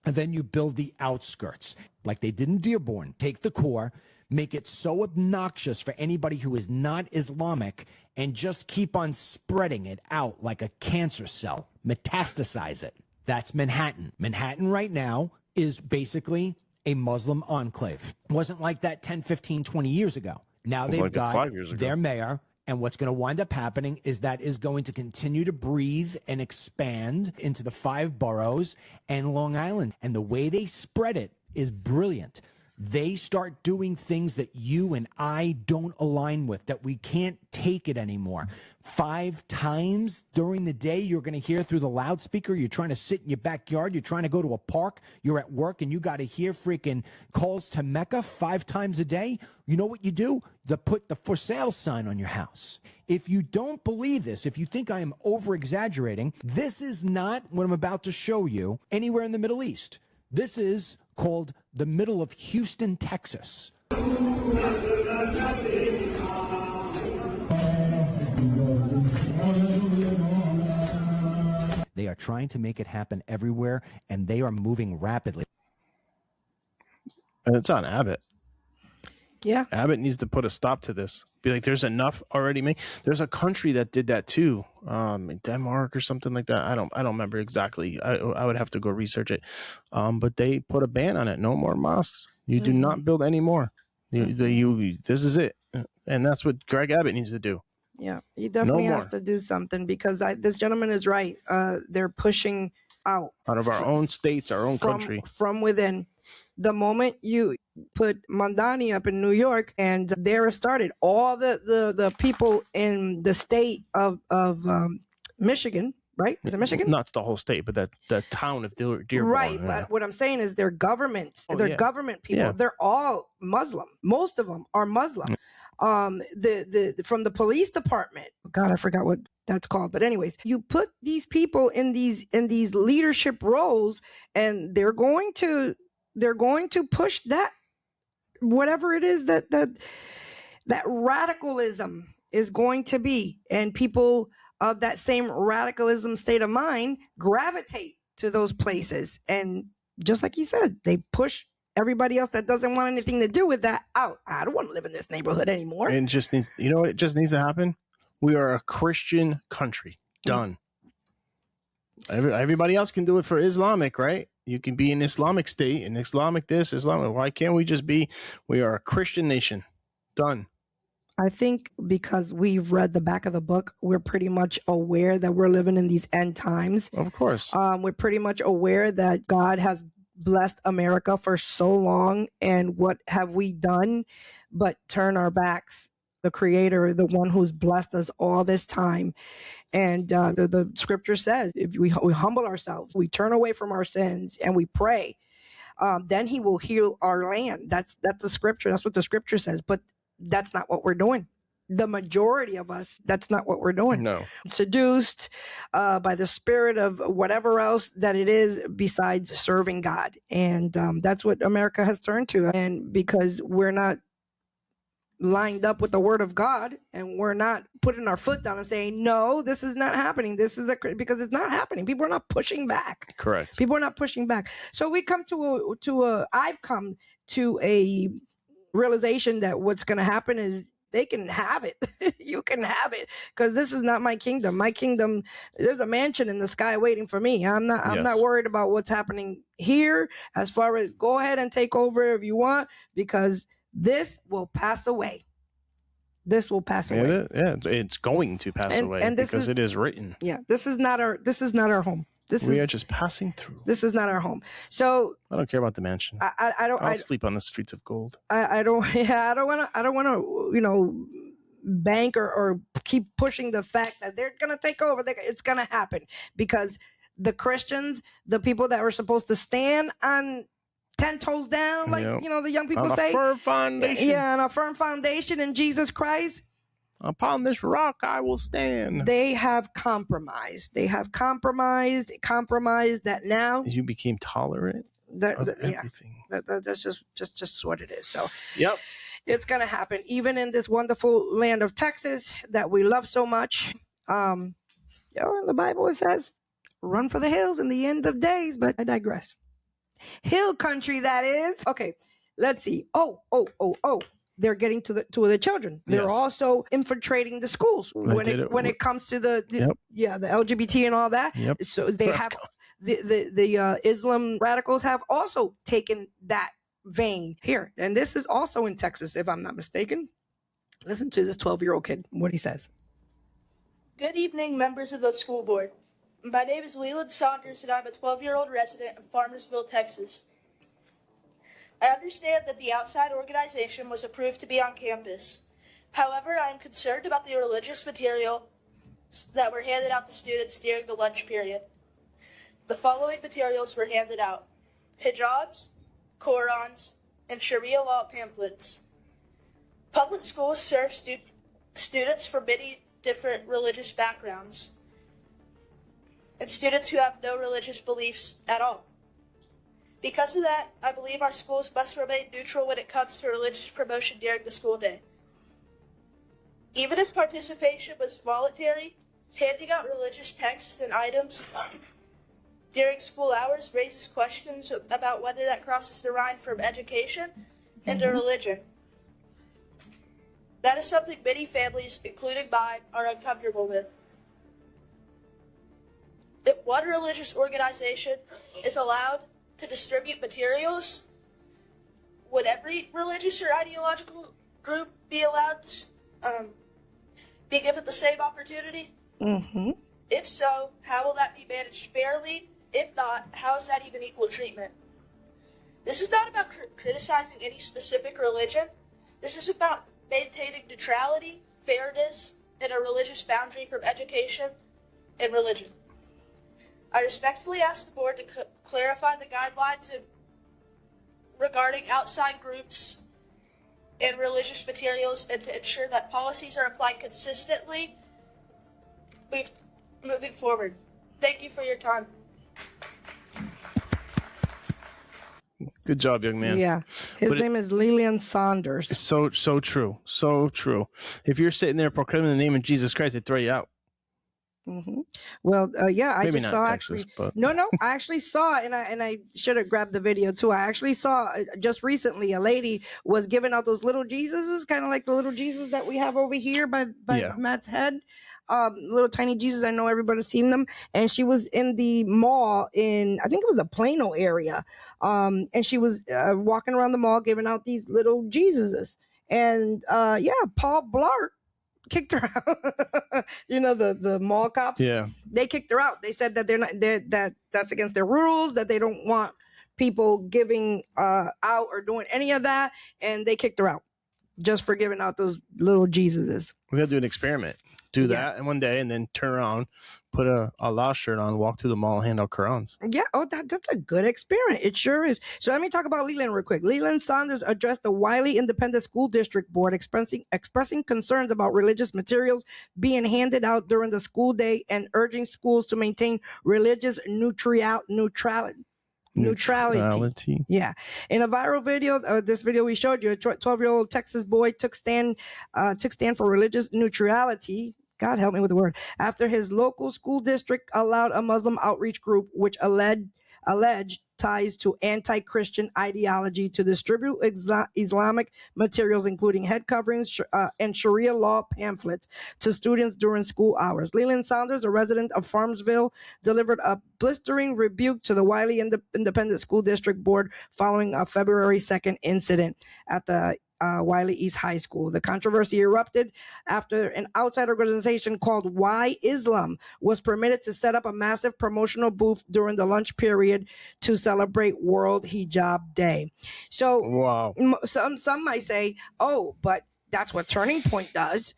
and then you build the outskirts. Like they did in Dearborn. Take the core, make it so obnoxious for anybody who is not Islamic, and just keep on spreading it out like a cancer cell. Metastasize it. That's Manhattan. Manhattan right now is basically a Muslim enclave. It wasn't like that 10, 15, 20 years ago. Now It's they've like got 5 years ago. their mayor, and what's going to wind up happening is that is going to continue to breathe and expand into the 5 boroughs and Long Island. And the way they spread it is brilliant. They start doing things that you and I don't align with, that we can't take it anymore. 5 times during the day, you're going to hear through the loudspeaker. You're trying to sit in your backyard. You're trying to go to a park. You're at work, and you got to hear freaking calls to Mecca 5 times a day. You know what you do? Put the for sale sign on your house. If you don't believe this, if you think I am over-exaggerating, this is not what I'm about to show you anywhere in the Middle East. This is called the middle of Houston, Texas. They are trying to make it happen everywhere, and they are moving rapidly. And it's on Abbott. Yeah. Abbott needs to put a stop to this. Be like, there's enough already made. There's a country that did that too, in Denmark or something like that. I don't remember exactly. I would have to go research it. But they put a ban on it. No more mosques. You do not build any more. This is it. And that's what Greg Abbott needs to do. Yeah, he definitely has to do something, because this gentleman is right. They're pushing out of our own states, our own country, from within. The moment you put Mondani up in New York, and there started all the people in the state of Michigan, right? Is it Michigan? Not the whole state, but the town of Dearborn. Right, yeah. but what I'm saying is they're governments. They're government people. Yeah. They're all Muslim. Most of them are Muslim. From the police department. God, I forgot what that's called. But anyways, you put these people in these leadership roles, and they're going to push that, whatever it is that radicalism is going to be, and people of that same radicalism state of mind gravitate to those places. And just like you said, they push everybody else that doesn't want anything to do with that out. I don't want to live in this neighborhood anymore. And it just needs, it just needs to happen. We are a Christian country. Done. Everybody else can do it for Islamic, right? You can be an Islamic state, an Islamic this, Islamic. Why can't we just be? We are a Christian nation. Done. I think because we've read the back of the book, we're pretty much aware that we're living in these end times. Of course. We're pretty much aware that God has blessed America for so long, and what have we done but turn our backs? The Creator, the one who's blessed us all this time. And the scripture says, if we humble ourselves, we turn away from our sins, and we pray, then he will heal our land. That's the scripture. That's what the scripture says. But that's not what we're doing. The majority of us, that's not what we're doing. No. Seduced by the spirit of whatever else that it is besides serving God. And that's what America has turned to. And because we're not lined up with the word of God, and we're not putting our foot down and saying, no, this is not happening. Because it's not happening. People are not pushing back. Correct. People are not pushing back. So I've come to a realization that what's going to happen is they can have it. You can have it, because this is not my kingdom. My kingdom, there's a mansion in the sky waiting for me. I'm not worried about what's happening here, as far as go ahead and take over if you want, because this will pass away. This will pass away. It's going to pass away, because it is written. Yeah, this is not our home. We are just passing through. This is not our home. So I don't care about the mansion. I'll sleep on the streets of gold. I don't want to bank or keep pushing the fact that they're gonna take over. It's gonna happen, because the Christians, the people that were supposed to stand on 10 toes down, like the young people say, on a firm foundation. Yeah, on a firm foundation in Jesus Christ. Upon this rock I will stand. They have compromised. Compromised that now you became tolerant of everything. That's just what it is. So yep, it's gonna happen, even in this wonderful land of Texas that we love so much. In the Bible it says, "Run for the hills in the end of days." But I digress. Hill country, that is. Okay, let's see. Oh. They're getting to the children. They're also infiltrating the schools when it comes to the LGBT and all that. Yep. So they have the Islam radicals have also taken that vein here, and this is also in Texas, if I'm not mistaken. Listen to this 12-year-old kid, what he says. Good evening, members of the school board. My name is Leland Saunders, and I'm a 12-year-old resident of Farmersville, Texas. I understand that the outside organization was approved to be on campus. However, I am concerned about the religious material that were handed out to students during the lunch period. The following materials were handed out: hijabs, Qurans, and Sharia law pamphlets. Public schools serve students from many different religious backgrounds and students who have no religious beliefs at all. Because of that, I believe our schools must remain neutral when it comes to religious promotion during the school day. Even if participation was voluntary, handing out religious texts and items during school hours raises questions about whether that crosses the line from education into religion. That is something many families, including mine, are uncomfortable with. If one religious organization is allowed to distribute materials, would every religious or ideological group be allowed to be given the same opportunity? Mm-hmm. If so, how will that be managed fairly? If not, how is that even equal treatment? This is not about criticizing any specific religion. This is about maintaining neutrality, fairness, and a religious boundary from education and religion. I respectfully ask the board to clarify the guidelines regarding outside groups and religious materials, and to ensure that policies are applied consistently moving forward. Thank you for your time. Good job, young man. Yeah. His name is Leland Saunders. So true. So true. If you're sitting there proclaiming the name of Jesus Christ, they throw you out. Mm-hmm. Well, yeah, I Maybe just not saw Texas, actually. but No, I actually saw, and I should have grabbed the video too. I actually saw just recently a lady was giving out those little Jesuses, kind of like the little Jesus that we have over here by Matt's head. Little tiny Jesus. I know everybody's seen them. And she was in the mall in, I think it was the Plano area. And she was walking around the mall giving out these little Jesuses. And Paul Blart kicked her out. You know, the mall cops. Yeah. They kicked her out. They said that that's against their rules, that they don't want people giving out or doing any of that. And they kicked her out just for giving out those little Jesuses. We got to do an experiment. Do that and one day, and then turn around, put a Allah shirt on, walk through the mall, hand out Qurans. Yeah. Oh, that's a good experiment. It sure is. So let me talk about Leland real quick. Leland Saunders addressed the Wiley Independent School District Board, expressing concerns about religious materials being handed out during the school day and urging schools to maintain religious neutrality. Yeah. In a viral video, this video we showed you, a 12-year-old Texas boy took stand for religious neutrality. God help me with the word. After his local school district allowed a Muslim outreach group, which alleged ties to anti-Christian ideology, to distribute Islamic materials, including head coverings and Sharia law pamphlets, to students during school hours. Leland Saunders, a resident of Farmersville, delivered a blistering rebuke to the Wiley Independent School District Board following a February 2nd incident at the Wiley East High School. The controversy erupted after an outside organization called Why Islam was permitted to set up a massive promotional booth during the lunch period to celebrate World Hijab Day. So, wow. Some might say, "Oh, but that's what Turning Point does."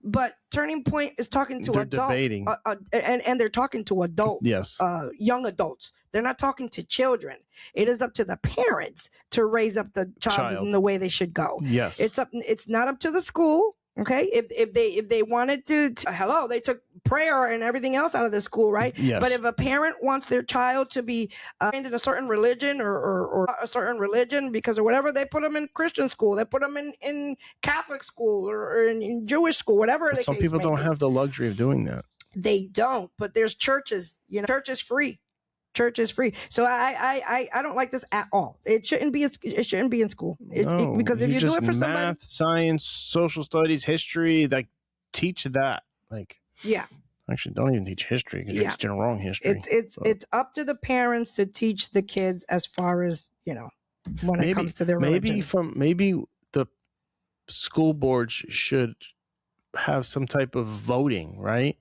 But Turning Point is talking to adults, debating. And they're talking to adults, yes, young adults. They're not talking to children. It is up to the parents to raise up the child in the way they should go. Yes, it's not up to the school. Okay, if they wanted to they took prayer and everything else out of the school, right? Yes. But if a parent wants their child to be in a certain religion or a certain religion because of whatever, they put them in Christian school, they put them in Catholic school or in Jewish school, whatever. But some people don't have the luxury of doing that. They don't, but there's churches. You know, church is free. Church is free. So I don't like this at all. It shouldn't be in school. Because if you do it for somebody, math, science, social studies, history, like teach that. Like actually, don't even teach history because you're teaching wrong history. It's up to the parents to teach the kids as far as when it comes to their religion. Maybe school boards should have some type of voting, right?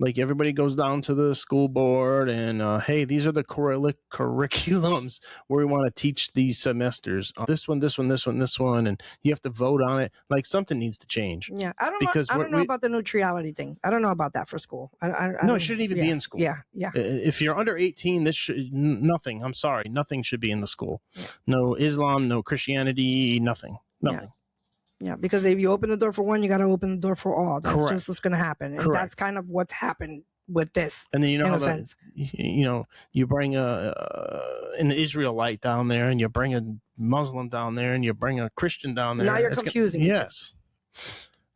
Like everybody goes down to the school board and, hey, these are the curriculums where we want to teach these semesters. This one, and you have to vote on it. Like something needs to change. Yeah, I don't know about the neutrality thing. I don't know about that for school. No, it shouldn't even be in school. Yeah. If you're under 18, nothing. I'm sorry, nothing should be in the school. Yeah. No Islam, no Christianity, nothing. Yeah, because if you open the door for one, you got to open the door for all. That's Correct. just what's going to happen. And that's kind of what's happened with this. And then sense. You bring an Israelite down there, and you bring a Muslim down there, and you bring a Christian down there. Now you're confusing. Yes,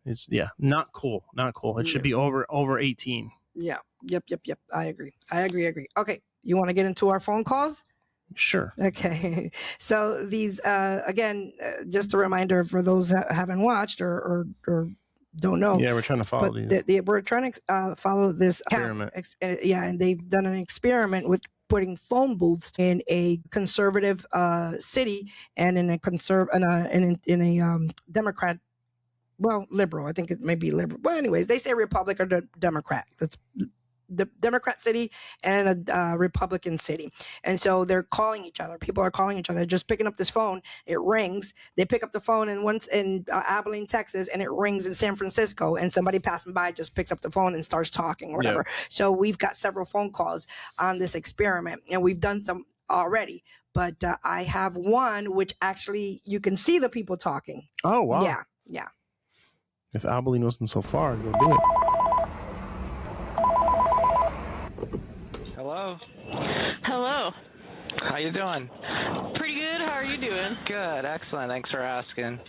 it's not cool. Not cool. It should be over 18. Yeah. Yep. I agree. Okay, you want to get into our phone calls? Sure. Okay. So these, again, just a reminder for those that haven't watched or don't know. Yeah, we're trying to follow these. We're trying to follow this experiment. And they've done an experiment with putting phone booths in a conservative city and in a Democrat. Well, liberal. I think it may be liberal. Well, anyways, they say Republic or Democrat. That's the Democrat city and a Republican city. And so they're calling each other. People are calling each other. They're just picking up this phone. It rings. They pick up the phone and once in Abilene, Texas, and it rings in San Francisco. And somebody passing by just picks up the phone and starts talking or whatever. Yeah. So we've got several phone calls on this experiment, and we've done some already. But I have one which actually you can see the people talking. Oh, wow. Yeah. If Abilene wasn't so far, go do it. Hello. How you doing? Pretty good. How are you doing? Good. Excellent. Thanks for asking.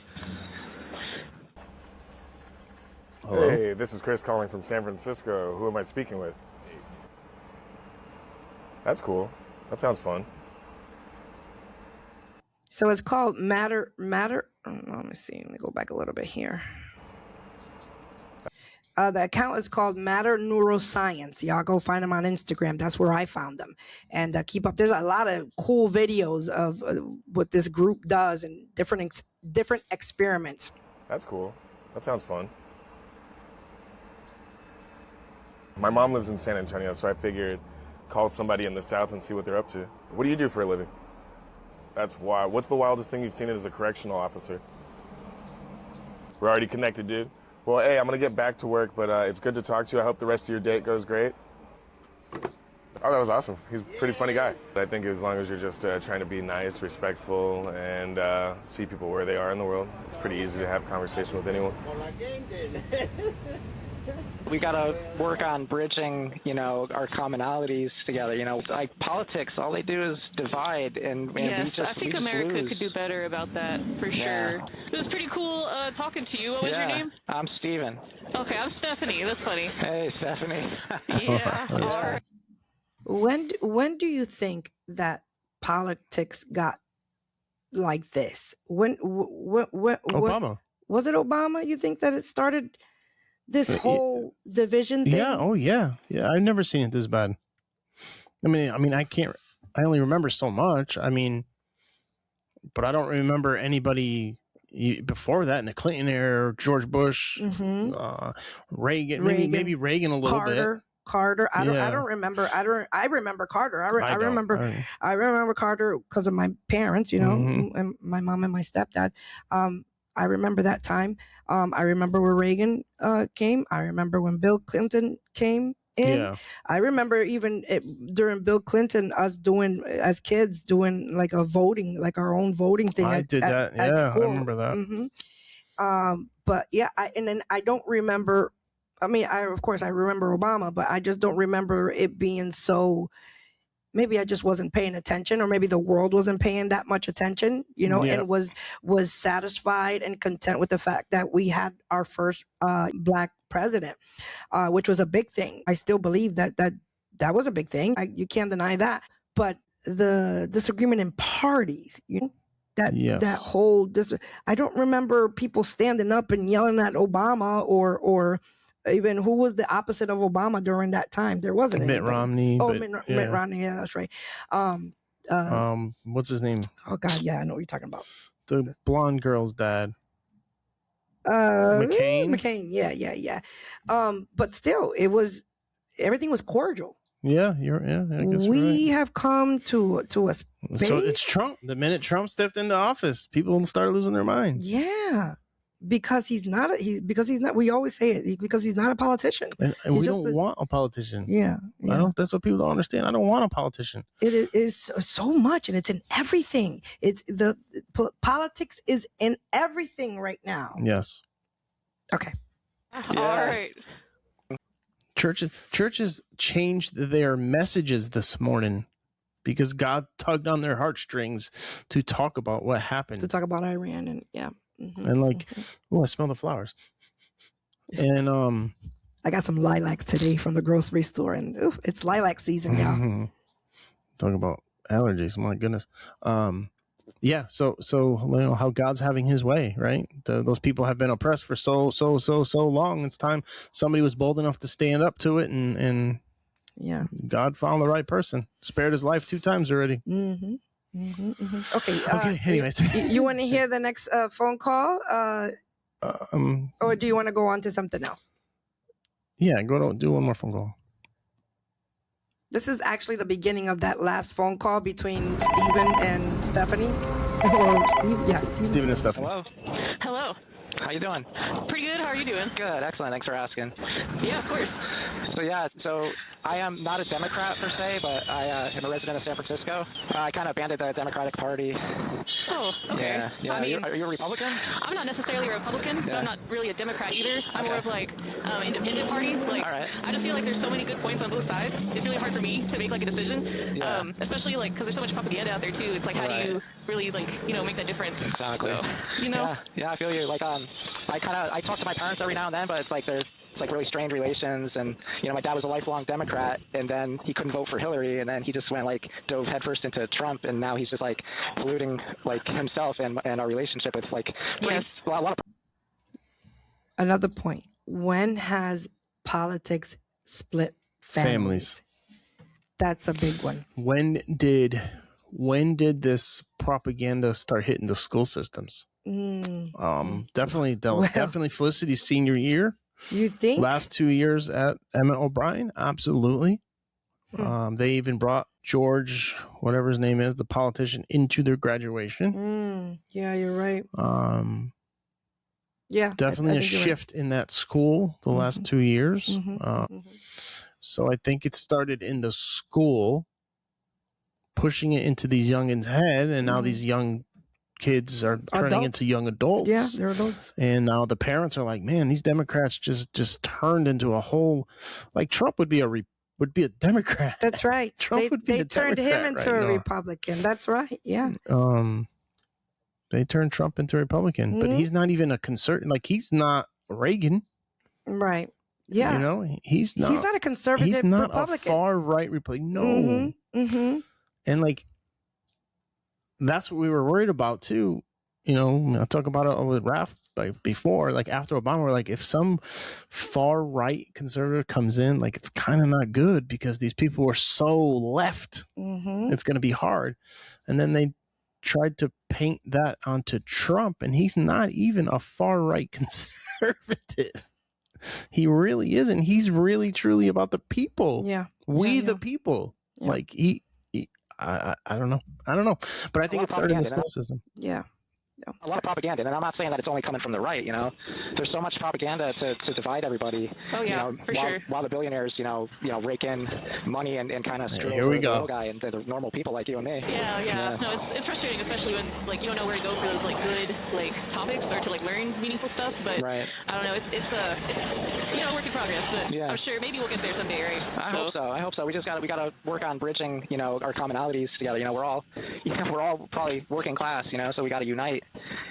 Hello? Hey, this is Chris calling from San Francisco. Who am I speaking with? That's cool. That sounds fun. So it's called Matter. Let me see. Let me go back a little bit here. The account is called Matter Neuroscience. Y'all go find them on Instagram. That's where I found them. And keep up. There's a lot of cool videos of what this group does and different experiments. That's cool. That sounds fun. My mom lives in San Antonio, so I figured call somebody in the South and see what they're up to. What do you do for a living? That's wild. What's the wildest thing you've seen as a correctional officer? We're already connected, dude. Well, hey, I'm going to get back to work, but it's good to talk to you. I hope the rest of your date goes great. Oh, that was awesome. He's a pretty funny guy. I think as long as you're just trying to be nice, respectful, and see people where they are in the world, it's pretty easy to have a conversation with anyone. We got to work on bridging, our commonalities together. Like politics, all they do is divide, and yes, we I think America could do better about that for sure. It was pretty cool talking to you. What was your name? I'm Steven. Okay, I'm Stephanie. That's funny. Hey, Stephanie. Yeah. All right. When do you think that politics got like this? When Obama. Was it Obama? You think that it started this whole division thing? Yeah. Oh, yeah. Yeah. I've never seen it this bad. I mean, I only remember so much. But I don't remember anybody before that in the Clinton era, George Bush, Reagan, maybe Reagan a little bit. Carter. I don't remember. I remember Carter. I remember Carter because of my parents, and my mom and my stepdad. I remember that time. I remember when Reagan came. I remember when Bill Clinton came in. Yeah. I remember even during Bill Clinton, us as kids doing like our own voting thing. I did that. At school. I remember that. Mm-hmm. But yeah, and then I don't remember. Of course I remember Obama, but I just don't remember it being so. Maybe I just wasn't paying attention, or maybe the world wasn't paying that much attention, and was satisfied and content with the fact that we had our first Black president, which was a big thing. I still believe that was a big thing. You can't deny that. But the disagreement in parties, that whole I don't remember people standing up and yelling at Obama or even who was the opposite of Obama during that time. There wasn't Mitt Romney. Oh, Mitt Romney. Yeah, that's right. What's his name? Oh God, yeah, I know what you're talking about. The blonde girl's dad. McCain. Yeah. But still, everything was cordial. Yeah, I guess we have come to a space. So it's Trump. The minute Trump stepped into office, people started losing their minds. Yeah. Because he's not. We always say it because he's not a politician. And we don't want a politician. Yeah. That's what people don't understand. I don't want a politician. It is so much, and it's in everything. Politics is in everything right now. Yes. Okay. Yeah. All right. Churches changed their messages this morning because God tugged on their heartstrings to talk about what happened. To talk about Iran and And I smell the flowers. And I got some lilacs today from the grocery store, and it's lilac season now. Talking about allergies, my goodness. Yeah, so how God's having His way, right? Those people have been oppressed for so long. It's time somebody was bold enough to stand up to it, and God found the right person. Spared his life 2 times already. Okay. Anyways, you want to hear the next phone call, or do you want to go on to something else? Yeah, do one more phone call. This is actually the beginning of that last phone call between Stephen and Stephanie. Stephen and Stephanie. Hello. How you doing? Pretty good. How are you doing? Good. Excellent. Thanks for asking. Yeah, of course. So I am not a Democrat per se, but I am a resident of San Francisco. I kind of abandoned the Democratic Party. Oh, okay. Yeah. I mean, are you a Republican? I'm not necessarily a Republican, but I'm not really a Democrat either. I'm more of like independent parties. Like, all right. I just feel like there's so many good points on both sides. It's really hard for me to make like a decision, especially like because there's so much propaganda out there too. It's like how do you really like make that difference? Exactly. So, Yeah, I feel you. Like I talk to my parents every now and then, but it's like there's like really strained relations, and my dad was a lifelong Democrat, and then he couldn't vote for Hillary, and then he just went dove headfirst into Trump, and now he's just polluting himself and our relationship with a lot of. Another point: when has politics split families? That's a big one. When did this propaganda start hitting the school systems? Definitely Felicity's senior year. You think? Last 2 years at Emmett O'Brien, absolutely. They even brought George, whatever his name is, the politician, into their graduation. Yeah, you're right. Definitely a shift in that school the last 2 years. So I think it started in the school, pushing it into these youngins' head, and now these young kids are turning into young adults. Yeah, they're adults. And now the parents are like, man, these Democrats just turned into a whole, Trump would be a Democrat. That's right. They turned him into a Republican. That's right. Yeah. They turned Trump into a Republican, but he's not even a conservative. He's not Reagan. Right. Yeah. He's not a conservative He's not Republican. a far right Republican. No. And that's what we were worried about too. I talk about it with Raph before, after Obama, we're if some far right conservative comes in, it's kind of not good because these people were so left. It's going to be hard. And then they tried to paint that onto Trump, and he's not even a far right conservative. He really isn't. He's really truly about the people. Yeah. The people. Yeah. I don't know. But I think it started in the school system. Yeah. A lot of propaganda, and I'm not saying that it's only coming from the right. There's so much propaganda to divide everybody. Oh yeah, for sure. While the billionaires, rake in money and kind of screw over the little guy and the normal people like you and me. Yeah. No, it's frustrating, especially when you don't know where to go for those good topics or to learn meaningful stuff. But I don't know. It's a work in progress. But I'm sure maybe we'll get there someday, right? I hope so. We gotta work on bridging our commonalities together. We're all probably working class. So we gotta unite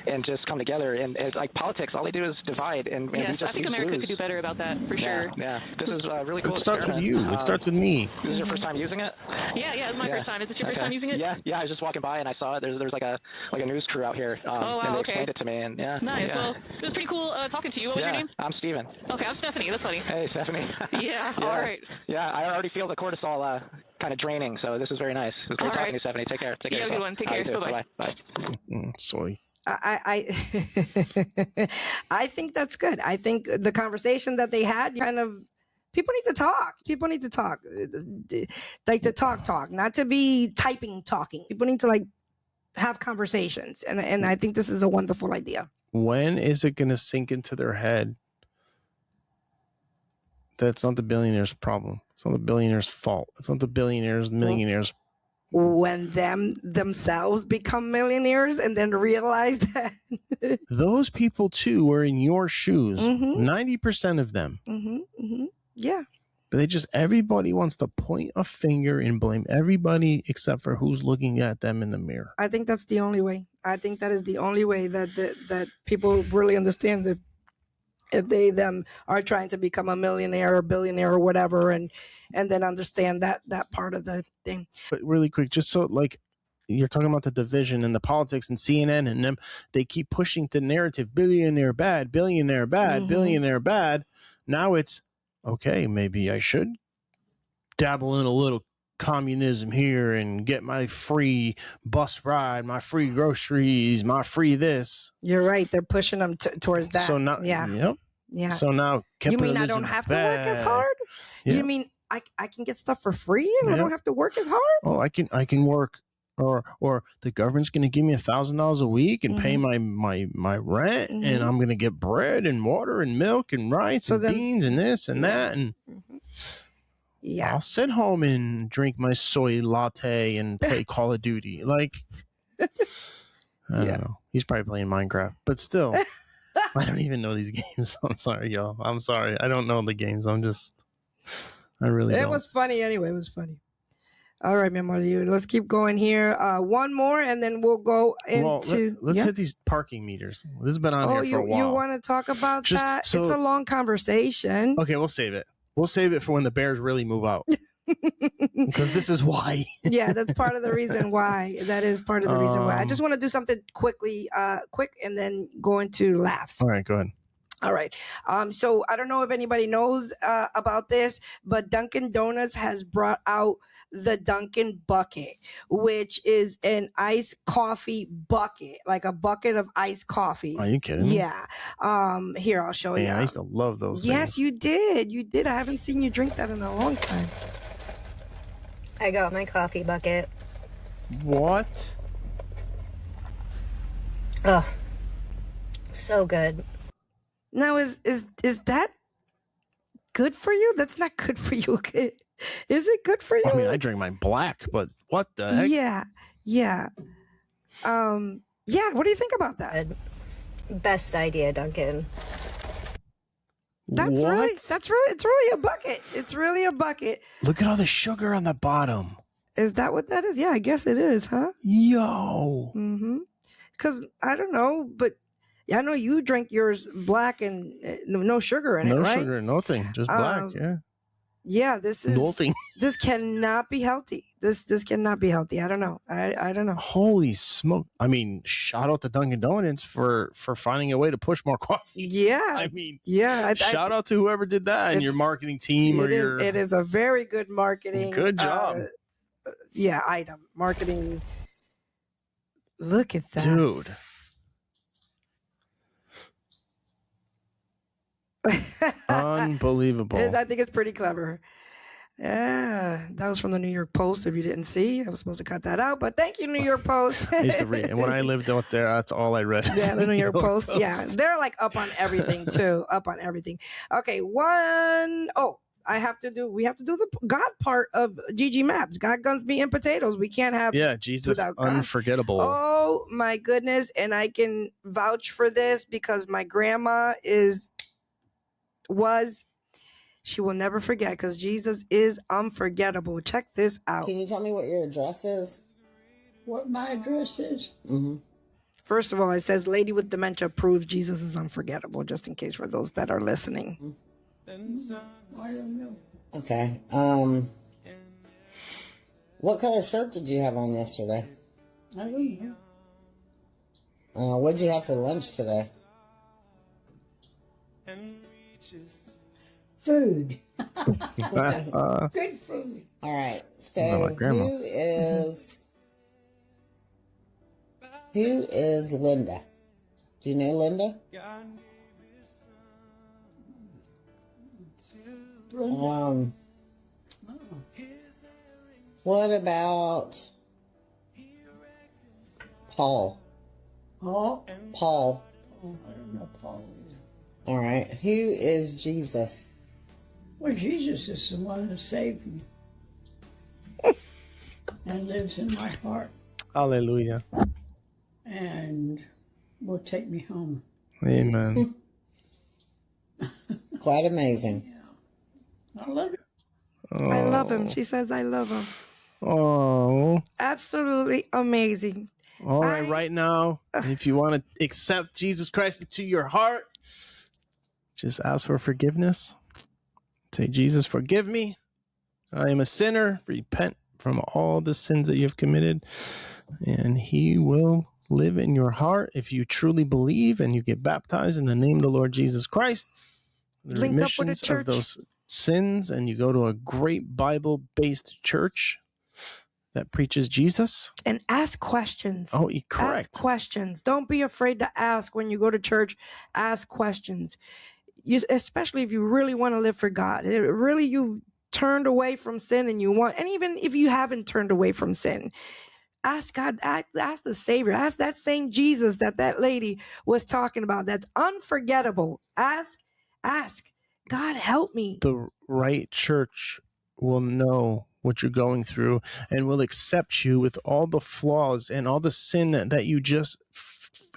and just come together. And politics, all they do is divide. And we just I think America could do better about that for sure. Yeah. This is really cool. It starts with you. It starts with me. This is your first time using it? Yeah, it's my first time. Is this your first time using it? Yeah. I was just walking by and I saw it. There's a news crew out here. And they explained it to me. And nice. Yeah. Well, it was pretty cool talking to you. What was your name? I'm Steven. Okay, I'm Stephanie. That's funny. Hey, Stephanie. Yeah. All right. Yeah, I already feel the cortisol kind of draining, so this is very nice. It was great talking to you, Stephanie. Take care. Yeah, good one. Take care. Bye-bye. Bye. Sorry. I think that's good. I think the conversation that they had kind of, people need to talk. People need to talk. Like to talk, not to be talking. People need to like have conversations. And I think this is a wonderful idea. When is it going to sink into their head that it's not the billionaires' problem? It's not the billionaires' fault. It's not the billionaires, millionaires. When themselves become millionaires and then realize that those people too were in your shoes. 90% of them. Yeah. But everybody wants to point a finger and blame everybody except for who's looking at them in the mirror. I think that's the only way. I think that is the only way that people really understand if they them are trying to become a millionaire or billionaire or whatever, and then understand that part of the thing. But really quick, just so like you're talking about the division and the politics and CNN and them, they keep pushing the narrative, billionaire bad, billionaire bad, billionaire bad. Now it's okay, maybe I should dabble in a little communism here and get my free bus ride, my free groceries, my free this. You're right. They're pushing them towards that. So now, yeah. So now, you mean I don't have to work as hard? Yeah. You mean I can get stuff for free and I don't have to work as hard? Oh, I can work, or the government's going to give me $1,000 a week and pay my rent, and I'm going to get bread and water and milk and rice and beans and this and that, and I'll sit home and drink my soy latte and play Call of Duty. Like, I don't know. He's probably playing Minecraft, but still, I don't even know these games. I'm sorry, y'all. I'm sorry. I don't know the games. I really don't. It was funny anyway. It was funny. All right, mi amor, let's keep going here. One more, and then we'll go into... let's hit these parking meters. This has been on here for a while. You want to talk about that? It's a long conversation. Okay, we'll save it. We'll save it for when the Bears really move out. Because this is why. Yeah, that's part of the reason why. That is part of the reason why. I just want to do something quick, and then go into laughs. All right, go ahead. All right. So I don't know if anybody knows about this, but Dunkin' Donuts has brought out the Dunkin' Bucket, which is an iced coffee bucket, like a bucket of iced coffee. Are you kidding me? Yeah. Here, I'll show you. I used to love those Yes, things. you did. You did. I haven't seen you drink that in a long time. I got my coffee bucket. What? Oh, so good. Now, is that good for you? That's not good for you. Is it good for you? I mean, I drink mine black, but what the heck? Yeah. Yeah. What do you think about that? Best idea, Duncan. It's really a bucket. It's really a bucket. Look at all the sugar on the bottom. Is that what that is? Yeah, I guess it is, huh? Yo. Because I don't know, but I know you drink yours black and no sugar in it, right? No sugar, nothing, just black. Yeah. Yeah, this is nothing. This cannot be healthy. This cannot be healthy. I don't know. I don't know. Holy smoke! I mean, shout out to Dunkin' Donuts for finding a way to push more coffee. Yeah. I mean, yeah. Shout out to whoever did that and your marketing team It is a very good marketing. Good job. Item marketing. Look at that, dude. Unbelievable. I think it's pretty clever. Yeah, that was from the New York Post. If you didn't see, I was supposed to cut that out, but thank you, New York Post. I used to read, and when I lived out there, that's all I read. Yeah, the New York Post. Yeah, they're like up on everything too. Up on everything. Okay, we have to do the God part of GG Maps. God, guns, meat, and potatoes. We can't have Jesus unforgettable. Oh my goodness, and I can vouch for this because my grandma she will never forget because Jesus is unforgettable. Check this out. Can you tell me what your address is? What my address is? Mm-hmm. First of all, it says lady with dementia proves Jesus is unforgettable, just in case for those that are listening. I don't know. Okay. What color shirt did you have on yesterday? I don't know. What'd you have for lunch today? Food. Good food. All right. So who is Linda? Do you know Linda? What about Paul? Paul? Paul. Oh, I don't know Paul either. All right. Who is Jesus? Well, Jesus is the one who saved me and lives in my heart Hallelujah. and will take me home. Amen. Quite amazing. I love it. I love him. She says, I love him. Oh. Absolutely amazing. All right, right now, if you want to accept Jesus Christ into your heart, just ask for forgiveness. Say, Jesus, forgive me. I am a sinner. Repent from all the sins that you have committed, and he will live in your heart if you truly believe and you get baptized in the name of the Lord Jesus Christ. The Link up with a remissions church. of those sins, and you go to a great Bible-based church that preaches Jesus. And ask questions. Oh, correct. Ask questions. Don't be afraid to ask when you go to church. Ask questions. Especially if you really want to live for God. Really, you turned away from sin and you want, and even if you haven't turned away from sin, ask God, ask the Savior, ask that same Jesus that lady was talking about. That's unforgettable. Ask, God, help me. The right church will know what you're going through and will accept you with all the flaws and all the sin that you just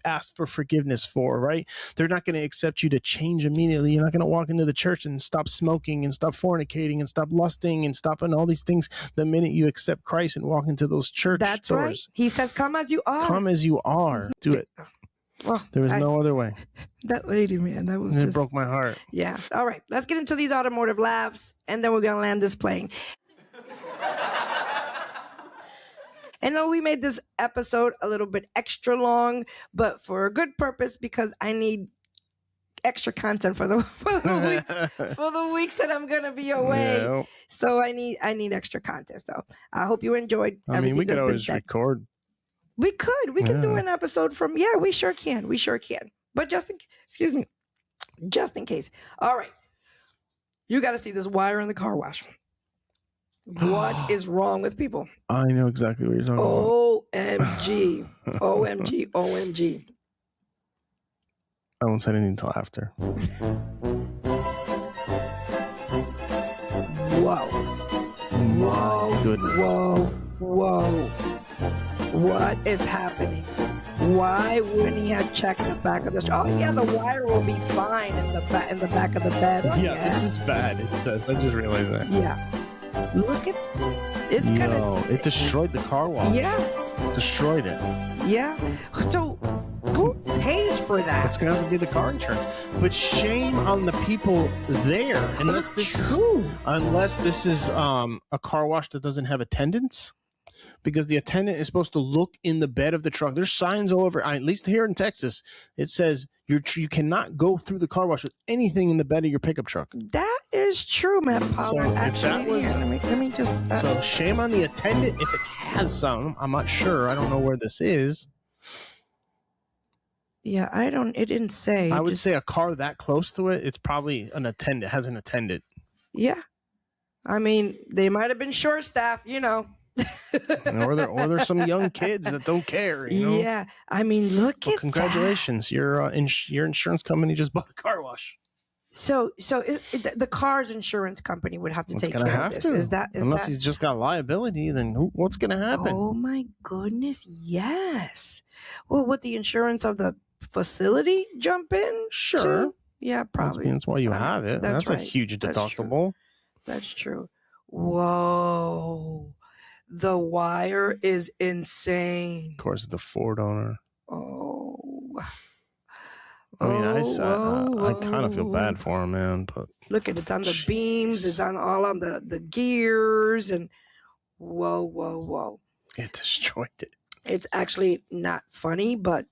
asked for forgiveness for, right? They're not going to accept you to change immediately. You're not going to walk into the church and stop smoking and stop fornicating and stop lusting and stopping all these things the minute you accept Christ and walk into those church That's doors. right. He says, come as you are. Come as you are. Do it. Well, there was no other way. That lady, man, that was It just... broke my heart. Yeah. All right. Let's get into these automotive laughs, and then we're going to land this plane. I know we made this episode a little bit extra long, but for a good purpose, because I need extra content for the weeks that I'm gonna be away. Yeah. So I need extra content. So I hope you enjoyed. I mean, we could always record. We can do an episode from. Yeah, we sure can. But just in case. All right, you got to see this wire in the car wash. What is wrong with people? I know exactly what you're talking about. OMG. OMG. OMG. I won't say anything until after. Whoa. My goodness. Whoa. What is happening? Why wouldn't he have checked the back of the truck? Oh yeah, the wire will be fine in the back of the bed. Yeah, this is bad. It says. I just realized that. Yeah. Look at it's gonna. It destroyed the car wash. Yeah. Destroyed it. Yeah. So who pays for that? It's gonna have to be the car insurance. But shame on the people there, unless this is a car wash that doesn't have attendants. Because the attendant is supposed to look in the bed of the truck. There's signs all over. At least here in Texas, it says you cannot go through the car wash with anything in the bed of your pickup truck. That is true, Matt Power. So Actually, let me just. So shame on the attendant if it has some. I'm not sure. I don't know where this is. Yeah, it didn't say. I would say a car that close to it, it's probably an attendant. Has an attendant. Yeah, I mean they might have been short staffed, or there's some young kids that don't care. Yeah, I mean, look at congratulations, your insurance company just bought a car wash. So the car's insurance company would have to take care of this. Unless he's just got liability, then what's going to happen? Oh my goodness, yes. Well, would the insurance of the facility jump in? Sure. Too? Yeah, probably. That's why you have it. That's right. A huge deductible. That's true. Whoa. The wire is insane. Of course, it's a Ford owner. Oh. I mean, I kind of feel bad for him, man. But look at it's on the beams. It's on the gears, and whoa. It destroyed it. It's actually not funny, but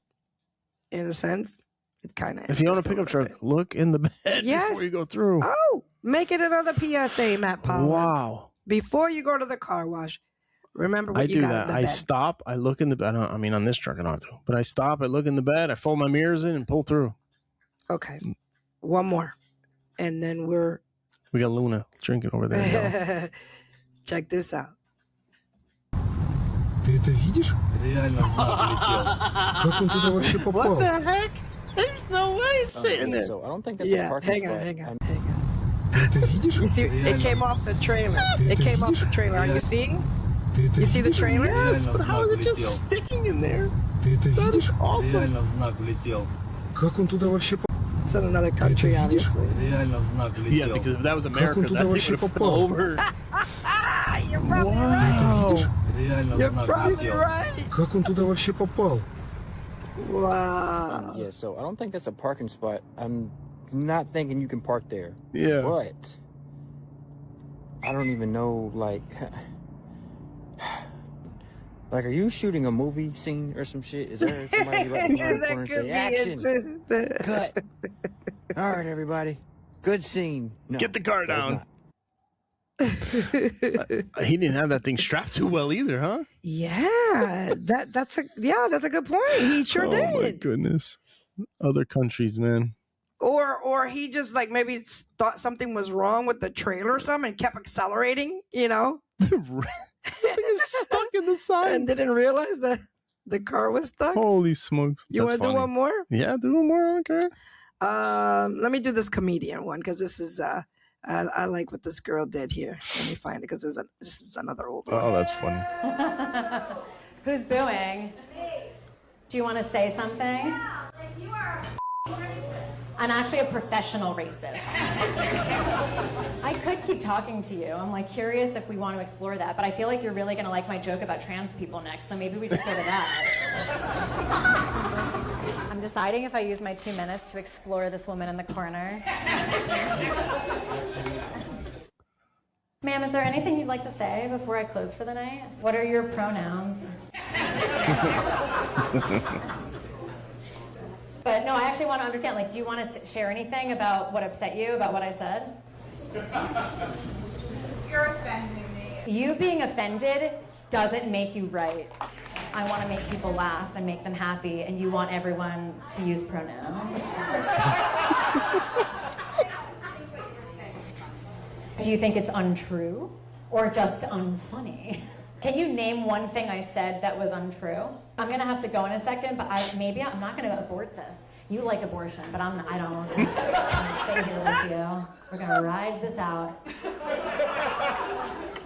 in a sense, it kind of. If you own a pickup truck, look in the bed before you go through. Oh, make it another PSA, Matt Powell. Wow. Before you go to the car wash, Remember what I you do got that. in the I bed. stop. I look in the bed. I mean, on this truck I don't have to. But I stop. I look in the bed. I fold my mirrors in and pull through. Okay. One more. And then We got Luna drinking over there. Check this out. Ты это видишь? Реально в знак летел. Как он туда вообще попал? What the heck? There's no way it's sitting there. So I don't think that's Yeah, a parking hang on, spot. hang on. Ты это видишь? You see, it came off the trailer. It came off the trailer. Are you seeing? Ты это You see the видишь? trailer? Yes, but how is it just sticking in there? Ты это That видишь? is awesome. Реально в знак влетел. Как он туда вообще попал? It's in another country, obviously. Реально в знак влетел. Yeah, because if that was Как America, он that туда thing вообще would have попал? fell over. You're probably Wow. Реально You're в знак probably влетел. right. Как он туда вообще попал? Wow. Yeah, so I don't think that's a parking spot. I'm not thinking you can park there. Yeah. But I don't even know, like, are you shooting a movie scene or some shit? Is there somebody right in the corner and say, action, cut? All right, everybody. Good scene. No, Get the car there's down. not. He didn't have that thing strapped too well either, huh? Yeah, that's a good point. He sure Oh did. my goodness. Other countries, man. Or he just like maybe thought something was wrong with the trailer or something and kept accelerating, you know? It's stuck in the side. And didn't realize that the car was stuck. Holy smokes. You want to do one more? Yeah, do one more. I don't care. Let me do this comedian one because this is I like what this girl did here. Let me find it because this is another old one. Oh, that's funny. Who's booing? Do you want to say something? Yeah, like you are a racist. I'm actually a professional racist. I could keep talking to you. I'm like curious if we want to explore that, but I feel like you're really going to like my joke about trans people next, so maybe we just go to that. I'm deciding if I use my 2 minutes to explore this woman in the corner. Ma'am, is there anything you'd like to say before I close for the night? What are your pronouns? But no, I actually want to understand, like, do you want to share anything about what upset you, about what I said? You're offending me. You being offended doesn't make you right. I want to make people laugh and make them happy, and you want everyone to use pronouns. Do you think it's untrue or just unfunny? Can you name one thing I said that was untrue? I'm gonna have to go in a second, but I'm not gonna abort this. You like abortion, but I don't. I'm gonna stay here with you. We're gonna ride this out.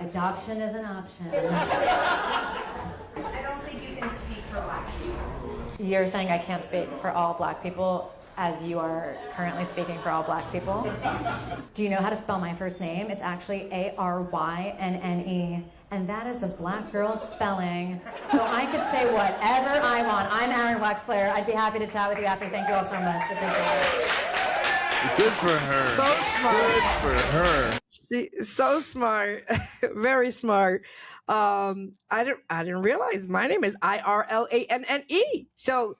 Adoption is an option. I don't think you can speak for black people. You're saying I can't speak for all black people as you are currently speaking for all black people? Do you know how to spell my first name? It's actually Arynne. And that is a black girl's spelling. So I could say whatever I want. I'm Aaron Wexler. I'd be happy to chat with you after. Thank you all so much. Good for her. So smart. Good for her. So smart. Very smart. I didn't realize my name is Irlanne. So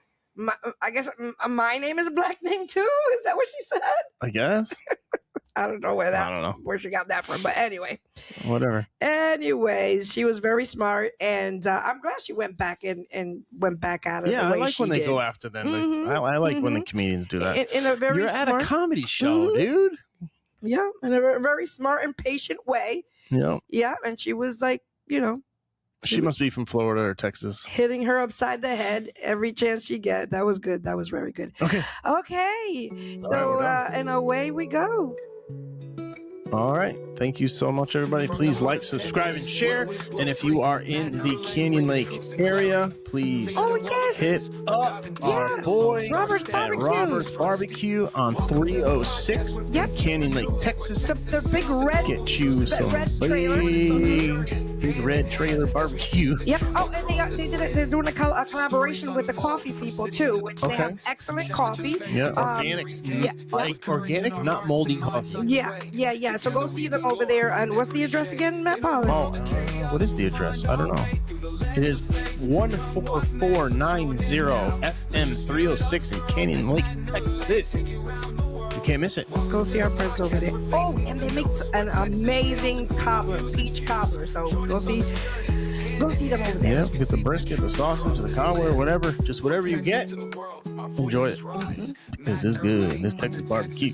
I guess my name is a black name too. Is that what she said? I guess. I don't know where she got that from, but anyway. Whatever. Anyways, she was very smart, and I'm glad she went back and went back at it. Yeah, the way I like she when they did. go after them. I like when the comedians do that. In a very You're smart, at a comedy show, dude. Yeah, in a very smart and patient way. Yeah. Yeah, and she was like, She must be from Florida or Texas. hitting her upside the head every chance she get. That was good. That was very good. Okay. So and away we go. All right. Thank you so much, everybody. Please like, subscribe, and share. And if you are in the Canyon Lake area, please hit up our boy Robert's at Barbecue. Robert's Barbecue on 306 Canyon Lake, Texas. The big red. Get you some red trailer. big red trailer barbecue. Yep. Oh, and they're doing a collaboration with the coffee people too, which they have excellent coffee. Yeah, organic. Like organic, not moldy coffee. Yeah. So go see them over there. And what's the address again, Matt Pollard? Oh, what is the address? I don't know. It is 14490 FM 306 in Canyon Lake, Texas. You can't miss it. Go see our friends over there. Oh, and they make an amazing cobbler, peach cobbler. So go see Go see them over there. Yeah, get the brisket, the sausage, the conway, whatever. Just whatever you get, enjoy it. Because it's good. This Texas barbecue.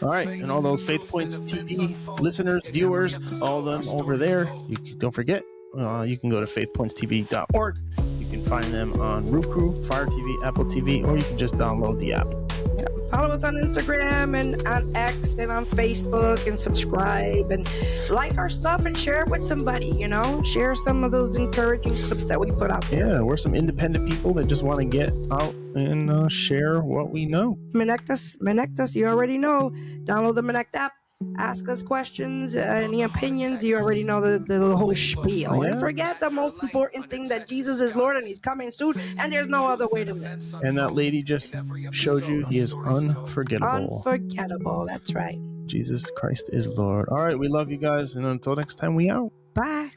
All right. And all those Faith Points TV listeners, viewers, all of them over there. Don't forget, you can go to faithpointstv.org. You can find them on Roku, Fire TV, Apple TV, or you can just download the app. Follow us on Instagram and on X and on Facebook, and subscribe and like our stuff and share it with somebody, share some of those encouraging clips that we put out there. Yeah, we're some independent people that just want to get out and share what we know. MINNECT us, you already know. Download the MINNECT app. Ask us questions, any opinions. You already know the whole spiel. Yeah. And forget the most important thing, that Jesus is Lord and he's coming soon, and there's no other way to live. And that lady just showed you he is unforgettable. Unforgettable, that's right. Jesus Christ is Lord. All right, we love you guys, and until next time, we out. Bye.